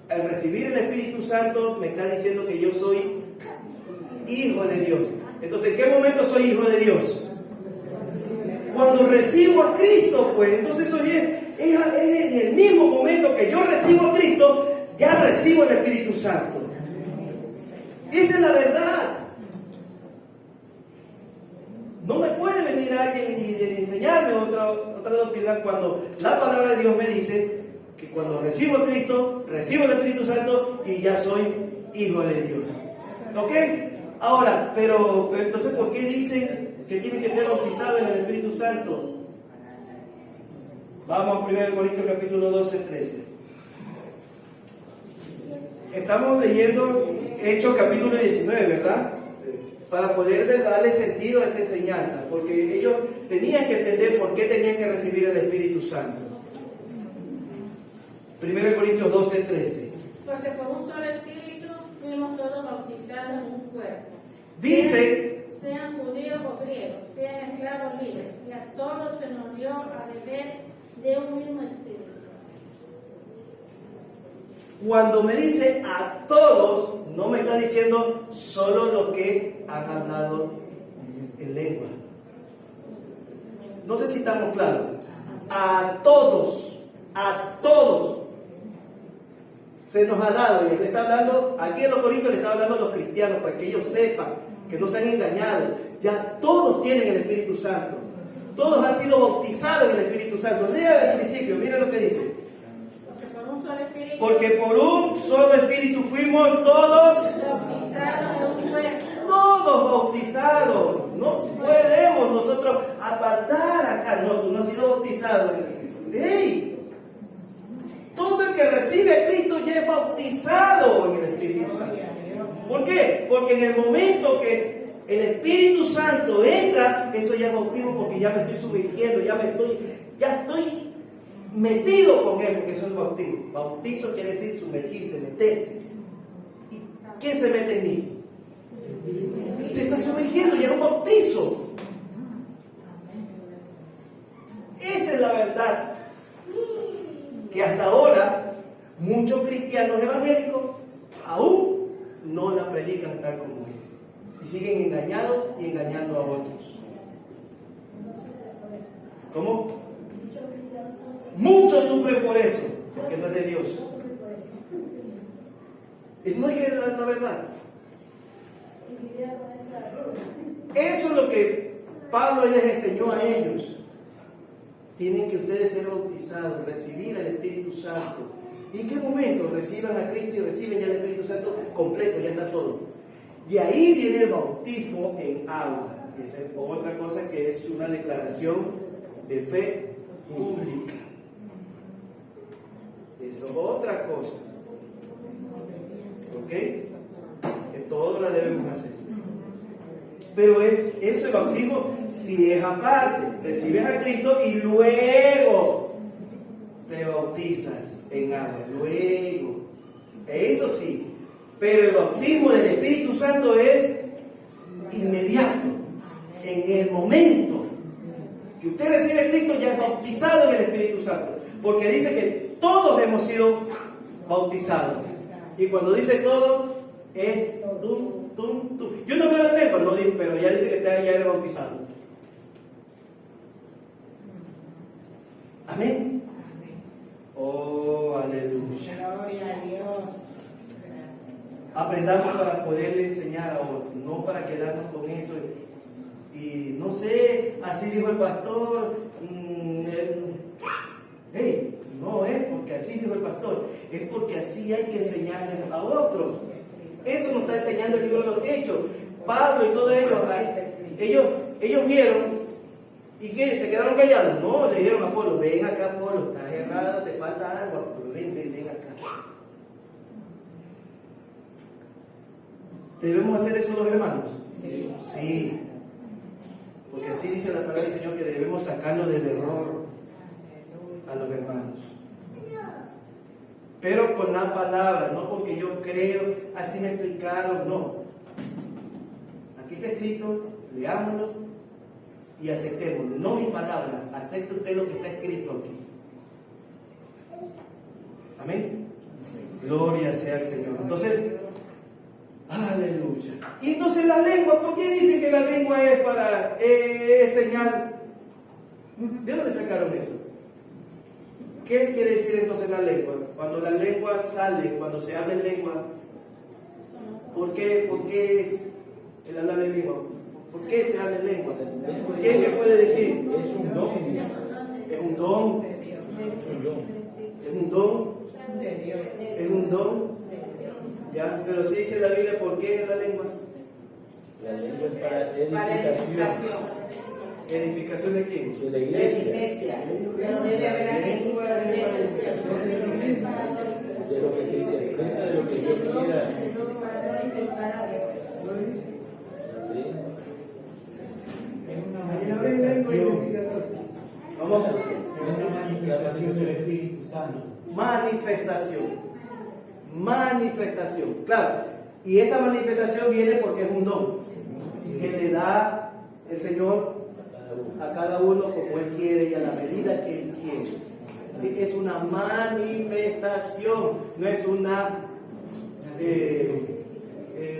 Al recibir el Espíritu Santo me está diciendo que yo soy hijo de Dios. Entonces, ¿en qué momento soy hijo de Dios? Cuando recibo a Cristo, pues. Entonces eso es en el mismo momento que yo recibo a Cristo, ya recibo el Espíritu Santo. Esa es la verdad. No me puede venir alguien y enseñarme otra doctrina cuando la palabra de Dios me dice que cuando recibo a Cristo, recibo el Espíritu Santo y ya soy hijo de Dios. ¿Ok? Ahora, pero entonces, ¿por qué dicen que tienen que ser bautizados en el Espíritu Santo? Vamos a 1 Corintios capítulo 12, 13. Estamos leyendo Hechos capítulo 19, ¿verdad? Para poder darle sentido a esta enseñanza, porque ellos tenían que entender por qué tenían que recibir el Espíritu Santo. 1 Corintios 12, 13. Porque por un solo Espíritu fuimos todos bautizados en un cuerpo. Dice, sean judíos o griegos, sean esclavos libres, y a todos se nos dio a beber de un mismo Espíritu. cuando me dice a todos, no me está diciendo solo los que han hablado en lengua. No sé si estamos claros. A todos se nos ha dado, y él está hablando, aquí en los Corintios le está hablando a los cristianos, para que ellos sepan, que no se han engañado. Ya todos tienen el Espíritu Santo. Todos han sido bautizados en el Espíritu Santo. Lea el principio, mira lo que dice. Porque por un solo Espíritu fuimos todos bautizados. No podemos nosotros apartar acá. No, tú no has sido bautizado. ¡Ey! Todo el que recibe a Cristo ya es bautizado en el Espíritu Santo. ¿Por qué? Porque en el momento que el Espíritu Santo entra, eso ya es bautismo, porque ya me estoy sumergiendo, ya estoy metido con Él, porque eso es bautismo. Bautizo quiere decir sumergirse, meterse. ¿Y quién se mete en mí? Se está sumergiendo, ya es un bautizo. Esa es la verdad. Que hasta ahora muchos cristianos evangélicos aún no la predican tal como es. Y siguen engañados y engañando a otros. ¿Cómo? Muchos sufren por eso, porque no es de Dios. No es que es la verdad. Eso es lo que Pablo les enseñó a ellos. Tienen que ustedes ser bautizados, recibir el Espíritu Santo. ¿Y en qué momento? Reciban a Cristo y reciben ya el Espíritu Santo completo, ya está todo. De ahí viene el bautismo en agua. Esa es otra cosa que es una declaración de fe pública. Eso es otra cosa. ¿Ok? Que todos la debemos hacer. Pero eso es bautismo si es aparte. Recibes a Cristo y luego te bautizas en agua. Luego. Eso sí. Pero el bautismo del Espíritu Santo es inmediato. En el momento que usted recibe a Cristo, ya es bautizado en el Espíritu Santo. Porque dice que todos hemos sido bautizados. Y cuando dice todo, es tum. Yo no veo el lengua, no dice, pero ya dice que ya eres bautizado. Amén. Oh, aleluya. Gloria a Dios. Gracias. Aprendamos para poderle enseñar a otros, no para quedarnos con eso. Y no sé, así dijo el pastor. No es porque así dijo el pastor, es porque así hay que enseñarles a otros. Eso nos está enseñando el libro de los Hechos. Pablo y todos ellos vieron y que se quedaron callados. No, le dijeron a Pablo, ven acá, Pablo, estás errada, te falta algo, pero ven acá. ¿Debemos hacer eso los hermanos? Sí. Sí. Porque así dice la palabra del Señor que debemos sacarnos del error a los hermanos. Pero con la palabra, no porque yo creo, así me explicaron, no. Aquí está escrito, leámoslo y aceptémoslo. No mi palabra, acepte usted lo que está escrito aquí. Amén. Gloria sea al Señor. Entonces, aleluya. Y entonces la lengua, ¿por qué dicen que la lengua es para señal? ¿De dónde sacaron eso? ¿Qué quiere decir entonces la lengua? Cuando la lengua sale, cuando se habla en lengua, ¿por qué es el hablar en lengua? ¿Por qué se habla en lengua? ¿Quién me puede decir? Es un don. Es un don. De Dios. Es un don. De Dios. Es un don. Ya, pero si dice la Biblia, ¿por qué es la lengua? La lengua es para Para edificación edificación ¿Edificación de quién? de la de la iglesia. iglesia. Pero debe haber alguien que interprete. De lo que se interpreta, de lo que Dios quiera. ¿No dice? Amén. Ahí habla en lengua y se explica todo. Vamos. Es una manifestación del Espíritu Santo. Manifestación. Manifestación. Claro. Y esa manifestación viene porque es un don que le da el Señor a cada uno como Él quiere y a la medida que Él quiere. Así que es una manifestación, no es una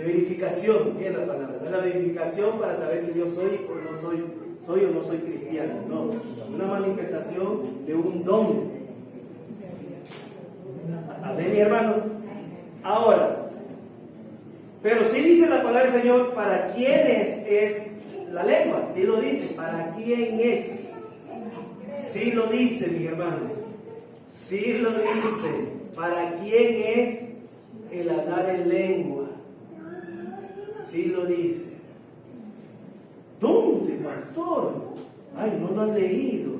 verificación, es la palabra, no es la verificación para saber que yo soy o no soy cristiano, no, una manifestación de un don. Amén, mi hermano. Ahora, pero sí dice la palabra del Señor, ¿para quiénes es la lengua? Sí lo dice, ¿para quién es? Sí lo dice, mis hermanos. Sí lo dice. ¿Para quién es el hablar en lengua? Sí lo dice. ¿Dónde, pastor? Ay, no lo han leído.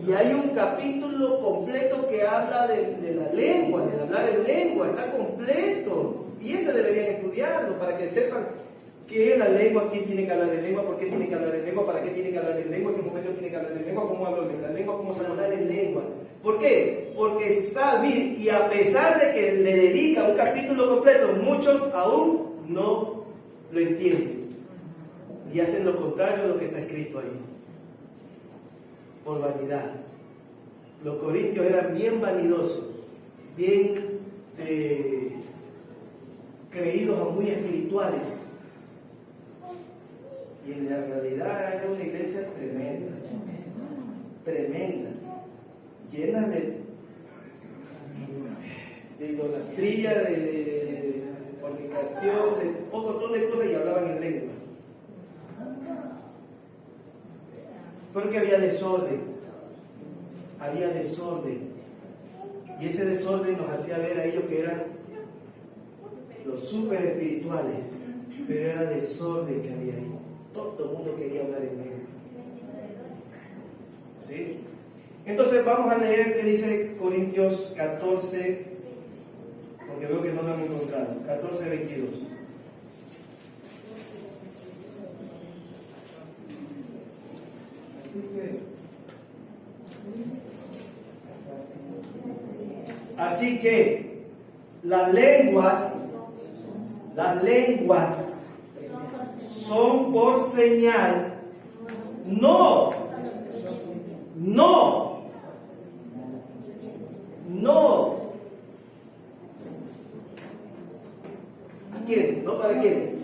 Y hay un capítulo completo que habla de la lengua, de hablar en lengua, está completo. Y ese deberían estudiarlo para que sepan qué es la lengua, quién tiene que hablar en lengua, por qué tiene que hablar en lengua, para qué tiene que hablar en lengua, qué momento tiene que hablar en lengua, cómo hablo en la lengua, cómo se habla en lengua. ¿Por qué? Porque sabe, y a pesar de que le dedica un capítulo completo, muchos aún no lo entienden. Y hacen lo contrario de lo que está escrito ahí. Por vanidad. Los corintios eran bien vanidosos, bien creídos a muy espirituales. Y en la realidad era una iglesia tremenda, tremenda, llena de idolatría, de fornicación, de un montón de cosas, y hablaban en lengua. Porque había desorden, y ese desorden nos hacía ver a ellos que eran los súper espirituales, pero era desorden que había ahí. Todo el mundo quería hablar en lengua. ¿Sí? Entonces vamos a leer que dice Corintios 14, porque veo que no lo han encontrado. 14, 22. Así que las lenguas son por señal, no. ¿A quién? ¿No para quién?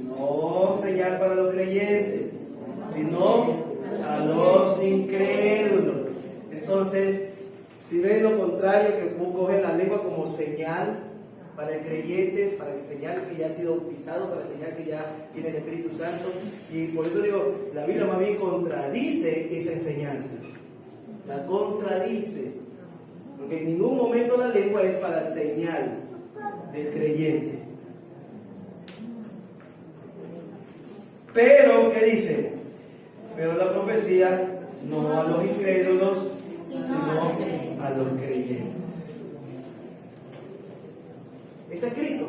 No señal para los creyentes, sino a los incrédulos. Entonces, si ven lo contrario, que cogen la lengua como señal para el creyente, para señal que ya ha sido bautizado, para señal que ya tiene el Espíritu Santo. Y por eso digo, la Biblia más bien contradice esa enseñanza. La contradice. Porque en ningún momento la lengua es para señal del creyente. Pero, ¿qué dice? Pero la profecía no a los incrédulos, sino a los creyentes. Está escrito.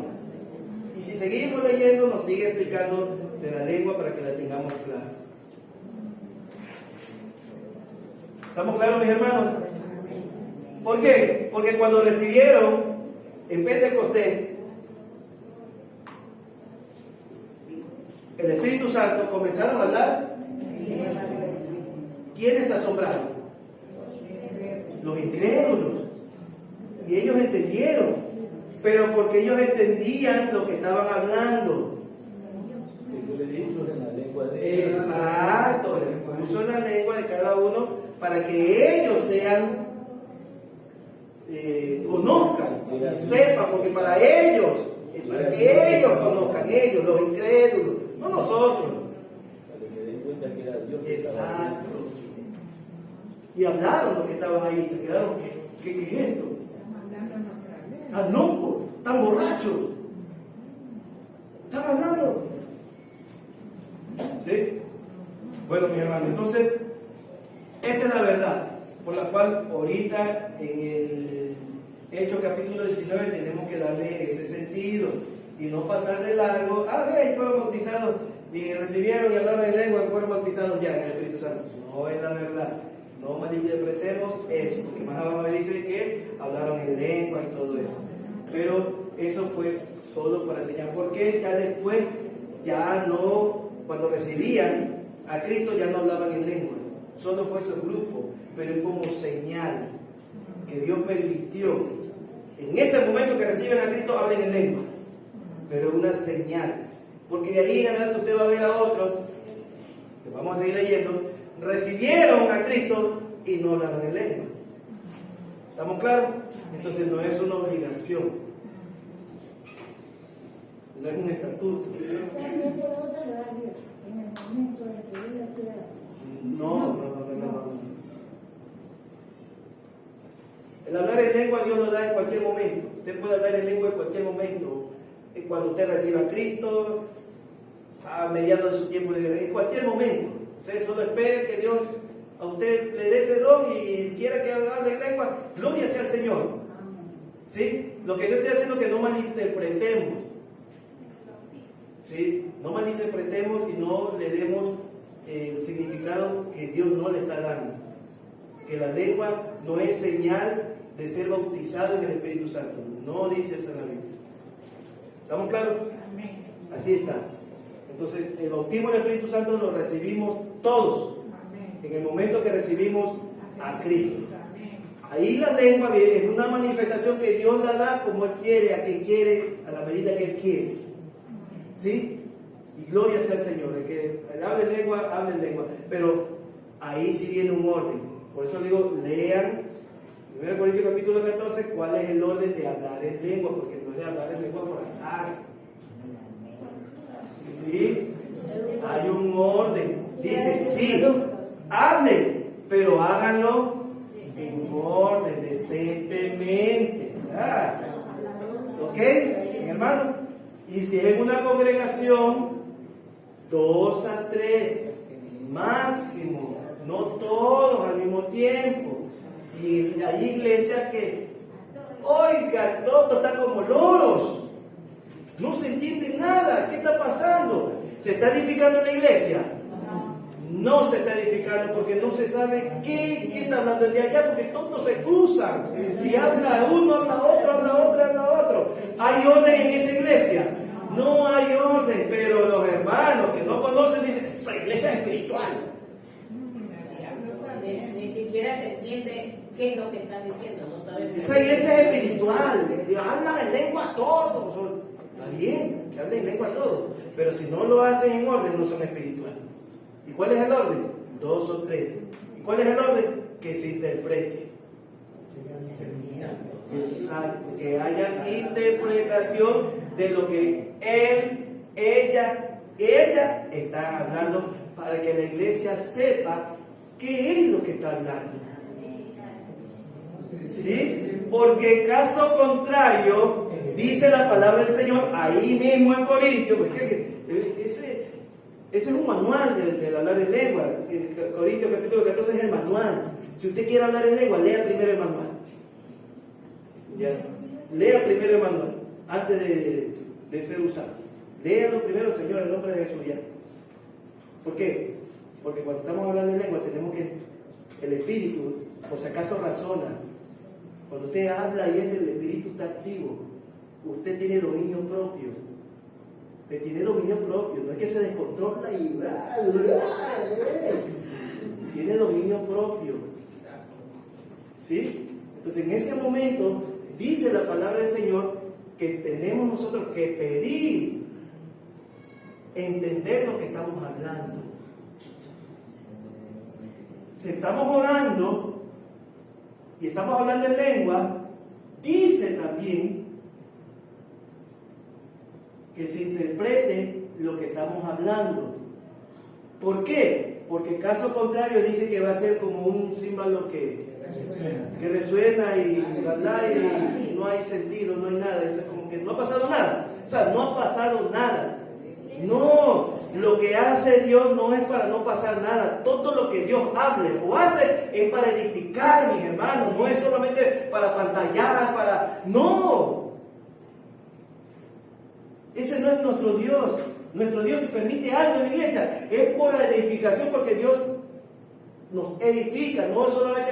Y si seguimos leyendo, nos sigue explicando de la lengua para que la tengamos clara. ¿Estamos claros, mis hermanos? ¿Por qué? Porque cuando recibieron en Pentecostés el Espíritu Santo, comenzaron a hablar. ¿Quiénes se asombraron? Los incrédulos. Y ellos entendieron, pero porque ellos entendían lo que estaban hablando. Exacto, le puso en la lengua de cada uno para que ellos sean, conozcan, y sepan, porque para que ellos conozcan, ellos, los incrédulos, no nosotros. Para que se den cuenta que era Dios que estaba ahí. Exacto. Y hablaron los que estaban ahí, se quedaron, ¿qué es esto? Tan locos, tan borrachos. Están hablando. ¿Sí? Bueno, mi hermano, entonces, esa es la verdad, por la cual ahorita en el Hechos capítulo 19 tenemos que darle ese sentido y no pasar de largo. Fueron bautizados y recibieron y hablaron en lengua y fueron bautizados ya en el Espíritu Santo. No es la verdad. No malinterpretemos eso, porque más abajo dice que hablaron en lengua y todo eso. Pero eso fue solo para enseñar, porque ya después, ya no, cuando recibían a Cristo ya no hablaban en lengua. Solo fue ese grupo, pero es como señal que Dios permitió. En ese momento que reciben a Cristo, hablen en lengua, pero es una señal, porque de ahí en adelante usted va a ver a otros, que vamos a seguir leyendo, recibieron a Cristo y no hablaron en lengua. ¿Estamos claros? Entonces no es una obligación, no es un estatuto. O sea, que ese don se lo da Dios en el momento de que Dios quiera. No. El hablar en lengua Dios lo da en cualquier momento. Usted puede hablar en lengua en cualquier momento. Cuando usted reciba a Cristo, a mediados de su tiempo de guerra, en cualquier momento. Usted solo espere que Dios a usted le dé ese don y quiera que hable en lengua. Gloria sea al Señor. ¿Sí? Lo que yo estoy haciendo es que no malinterpretemos. ¿Sí? No malinterpretemos y no le demos el significado que Dios no le está dando. Que la lengua no es señal de ser bautizado en el Espíritu Santo. No dice eso en la Biblia. ¿Estamos claros? Así está. Entonces, el bautismo del Espíritu Santo lo recibimos todos en el momento que recibimos a Cristo. Ahí la lengua es una manifestación que Dios la da como Él quiere, a quien quiere, a la medida que Él quiere. ¿Sí? Y gloria sea al Señor. El que hable en lengua. Pero ahí sí viene un orden. Por eso digo, lean 1 Corintios capítulo 14, cuál es el orden de hablar en lengua, porque no es de hablar en lengua por hablar. ¿Sí? Hay un orden. Dice, sí, hablen, pero háganlo en orden, decentemente. ¿Ok, mi hermano? Y si es en una congregación, 2 a 3, máximo, no todos al mismo tiempo. Y hay iglesias que, oiga, todos están como loros, no se entiende nada. ¿Qué está pasando? ¿Se está edificando la iglesia? No se está edificando porque no se sabe qué está hablando el de allá, porque todos se cruzan y habla uno, habla otro, habla otro, habla otro. ¿Hay orden en esa iglesia? No hay orden, pero los hermanos que no conocen dicen, esa iglesia es espiritual. Ni siquiera se entiende qué es lo que están diciendo, no saben. Esa iglesia es espiritual, hablan en lengua a todos. Está bien, que hablen en lengua a todos, pero si no lo hacen en orden, no son espirituales. ¿Y cuál es el orden? 2 o 3. ¿Y cuál es el orden? Que se interprete. Exacto, que haya interpretación de lo que él, ella está hablando, para que la iglesia sepa qué es lo que está hablando. ¿Sí? Porque caso contrario, dice la palabra del Señor ahí mismo en Corintios, porque ese es un manual del hablar en lengua. Corintios capítulo 14 es el manual. Si usted quiere hablar en lengua, lea primero el manual. ¿Ya? Lea primero el manual. antes de ser usado. Léalo primero, Señor, en nombre de Jesús ya. ¿Por qué? Porque cuando estamos hablando de lengua tenemos que, el espíritu, por si acaso razona. Cuando usted habla y el espíritu está activo, usted tiene dominio propio. Usted tiene dominio propio, no es que se descontrola y... Tiene dominio propio. ¿Sí? Entonces en ese momento dice la palabra del Señor que tenemos nosotros que pedir, entender lo que estamos hablando. Si estamos orando y estamos hablando en lengua, dice también que se interprete lo que estamos hablando. ¿Por qué? Porque caso contrario dice que va a ser como un símbolo que resuena y, ¿verdad? Y no hay sentido, no hay nada. Es como que no ha pasado nada. O sea, no ha pasado nada. No, lo que hace Dios no es para no pasar nada. Todo lo que Dios hable o hace es para edificar, mis hermanos. No es solamente para pantallar, para... No. Ese no es nuestro Dios. Nuestro Dios, si permite algo en la iglesia, es por la edificación, porque Dios nos edifica, no solamente,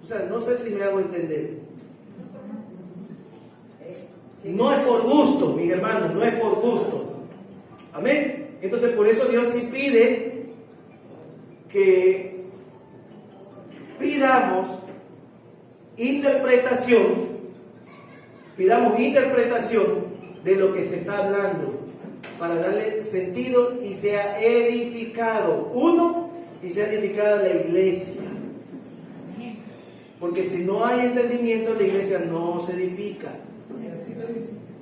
o sea, no sé si me hago entender. No es por gusto, mis hermanos, no es por gusto. Amén. Entonces, por eso Dios sí pide que pidamos interpretación de lo que se está hablando, para darle sentido y sea edificado uno y sea edificada la iglesia. Porque si no hay entendimiento, la iglesia no se edifica.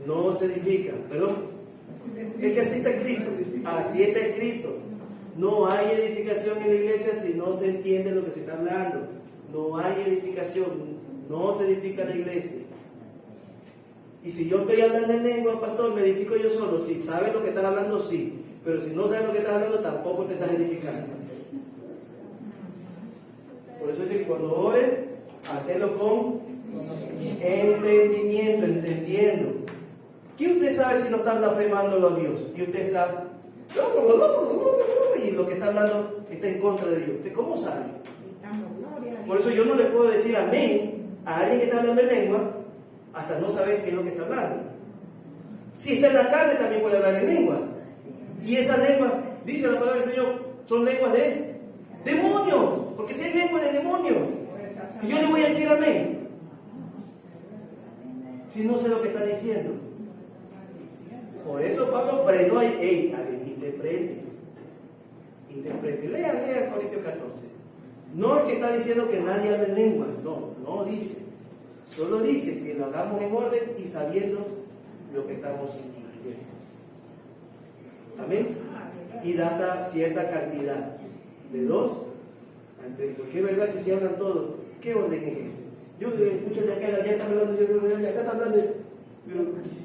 No se edifica, perdón. Es que así está escrito. Así está escrito. No hay edificación en la iglesia si no se entiende lo que se está hablando. No hay edificación. No se edifica la iglesia. Y si yo estoy hablando en lengua, pastor, me edifico yo solo. Si sabes lo que estás hablando, sí. Pero si no sabes lo que estás hablando, tampoco te estás edificando. Por eso dice que cuando ores, hacelo con entendimiento, entendiendo. ¿Quién usted sabe si no está blasfemándolo a Dios? Y usted está... Y lo que está hablando está en contra de Dios. ¿Usted cómo sabe? Por eso yo no le puedo decir amén a alguien que está hablando en lengua hasta no saber qué es lo que está hablando. Si está en la carne, también puede hablar en lengua. Y esas lenguas, dice la palabra del Señor, son lenguas de demonios. Porque si hay lenguas de demonios, y yo le voy a decir amén si no sé lo que está diciendo. Por eso Pablo frenó ahí. A ver, interprete. Lea Corintios 14. No es que está diciendo que nadie habla en lengua. No dice. Solo dice que lo hagamos en orden y sabiendo lo que estamos haciendo. Amén. Y da cierta cantidad de 2. Porque es verdad que si hablan todos, ¿qué orden es ese? Yo escucho de acá, ya está hablando, yo de acá está hablando.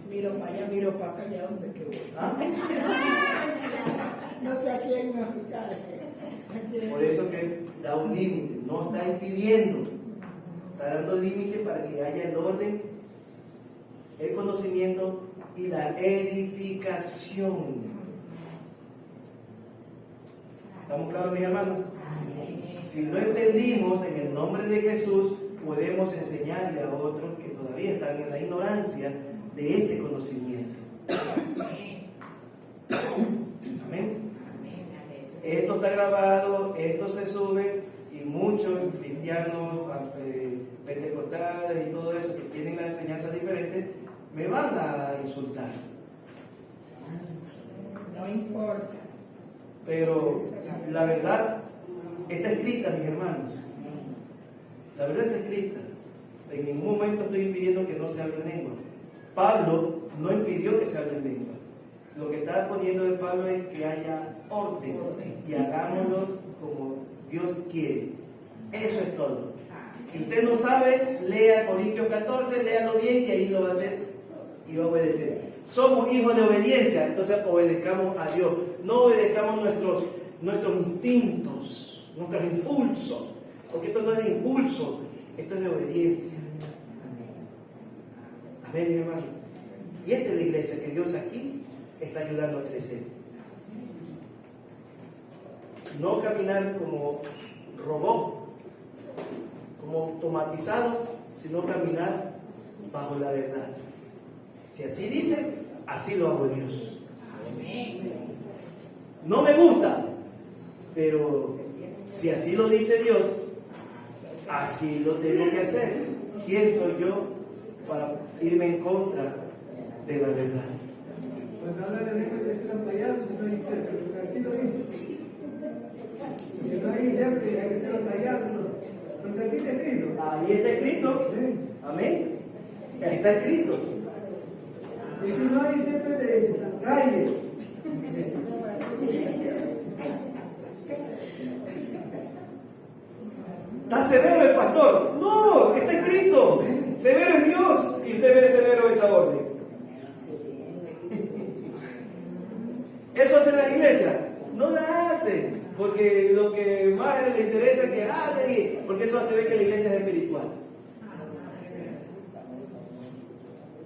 Miro para allá, miro para acá, ya donde quedó. No sé a quién me explicar. Por eso que da un límite, no está impidiendo, está dando límite para que haya el orden, el conocimiento y la edificación. ¿Estamos claros, mis hermanos? Si no entendimos, en el nombre de Jesús, podemos enseñarle a otros que todavía están en la ignorancia de este conocimiento. Amén. Esto está grabado, esto se sube y muchos cristianos pentecostales y todo eso que tienen la enseñanza diferente me van a insultar. No importa. Pero la verdad está escrita, mis hermanos. La verdad está escrita. En ningún momento estoy impidiendo que no se hable en lengua. Pablo no impidió que se hable en lengua. Lo que está poniendo de Pablo es que haya orden y hagámoslo como Dios quiere. Eso es todo. Si usted no sabe, lea Corintios 14, léalo bien y ahí lo va a hacer y va a obedecer. Somos hijos de obediencia, entonces obedezcamos a Dios. No obedezcamos nuestros instintos, nuestros impulsos, porque esto no es de impulso, esto es de obediencia. Amén, mi hermano. Y esta es la iglesia que Dios aquí está ayudando a crecer. No caminar como robot, como automatizado, sino caminar bajo la verdad. Si así dice, así lo hago Dios. No me gusta, pero si así lo dice Dios, así lo tengo que hacer. ¿Quién soy yo para irme en contra de la verdad? Cuando habla de lengua hay que ser apoyado, si no hay intérprete, porque aquí lo dice. Y si no hay intérprete hay que ser apoyado, porque aquí está escrito. Ahí está escrito. Amén. Está escrito. Y si no hay intérprete, dice, calle. ¿Está severo el pastor? No, está escrito. Severo es Dios y usted ve severo esa orden. ¿Eso hace la iglesia? No la hace, porque lo que más le interesa es que hable, porque eso hace ver que la iglesia es espiritual.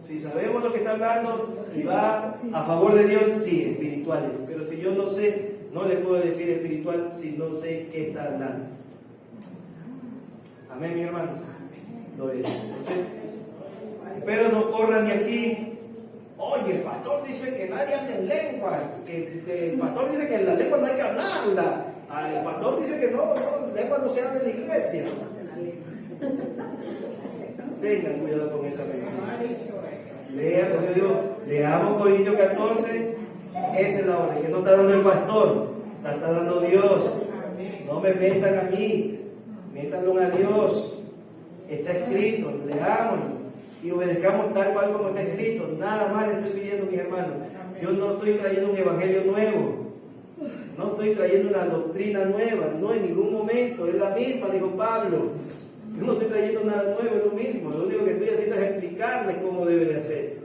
Si sabemos lo que está hablando y va a favor de Dios, sí, espirituales. Pero si yo no sé, no le puedo decir espiritual si no sé qué está hablando. Amén, mi hermano. Gloria a Dios. Entonces, espero no corran de aquí. Oye, el pastor dice que nadie habla en lengua. Que el pastor dice que en la lengua no hay que hablarla. El pastor dice que no, lengua no se habla en la iglesia. Tengan cuidado con esa lengua. No ha dicho eso. Lean, por eso digo, leamos Corintios 14. Esa es la orden que no está dando el pastor, la está dando Dios. No me metan a mí. Métanlo a Dios. Está escrito, leámoslo y obedezcamos tal cual como está escrito. Nada más le estoy pidiendo, mis hermanos. Yo no estoy trayendo un evangelio nuevo, no estoy trayendo una doctrina nueva, no en ningún momento, es la misma, dijo Pablo. Yo no estoy trayendo nada nuevo, es lo mismo. Lo único que estoy haciendo es explicarles cómo debe de hacer.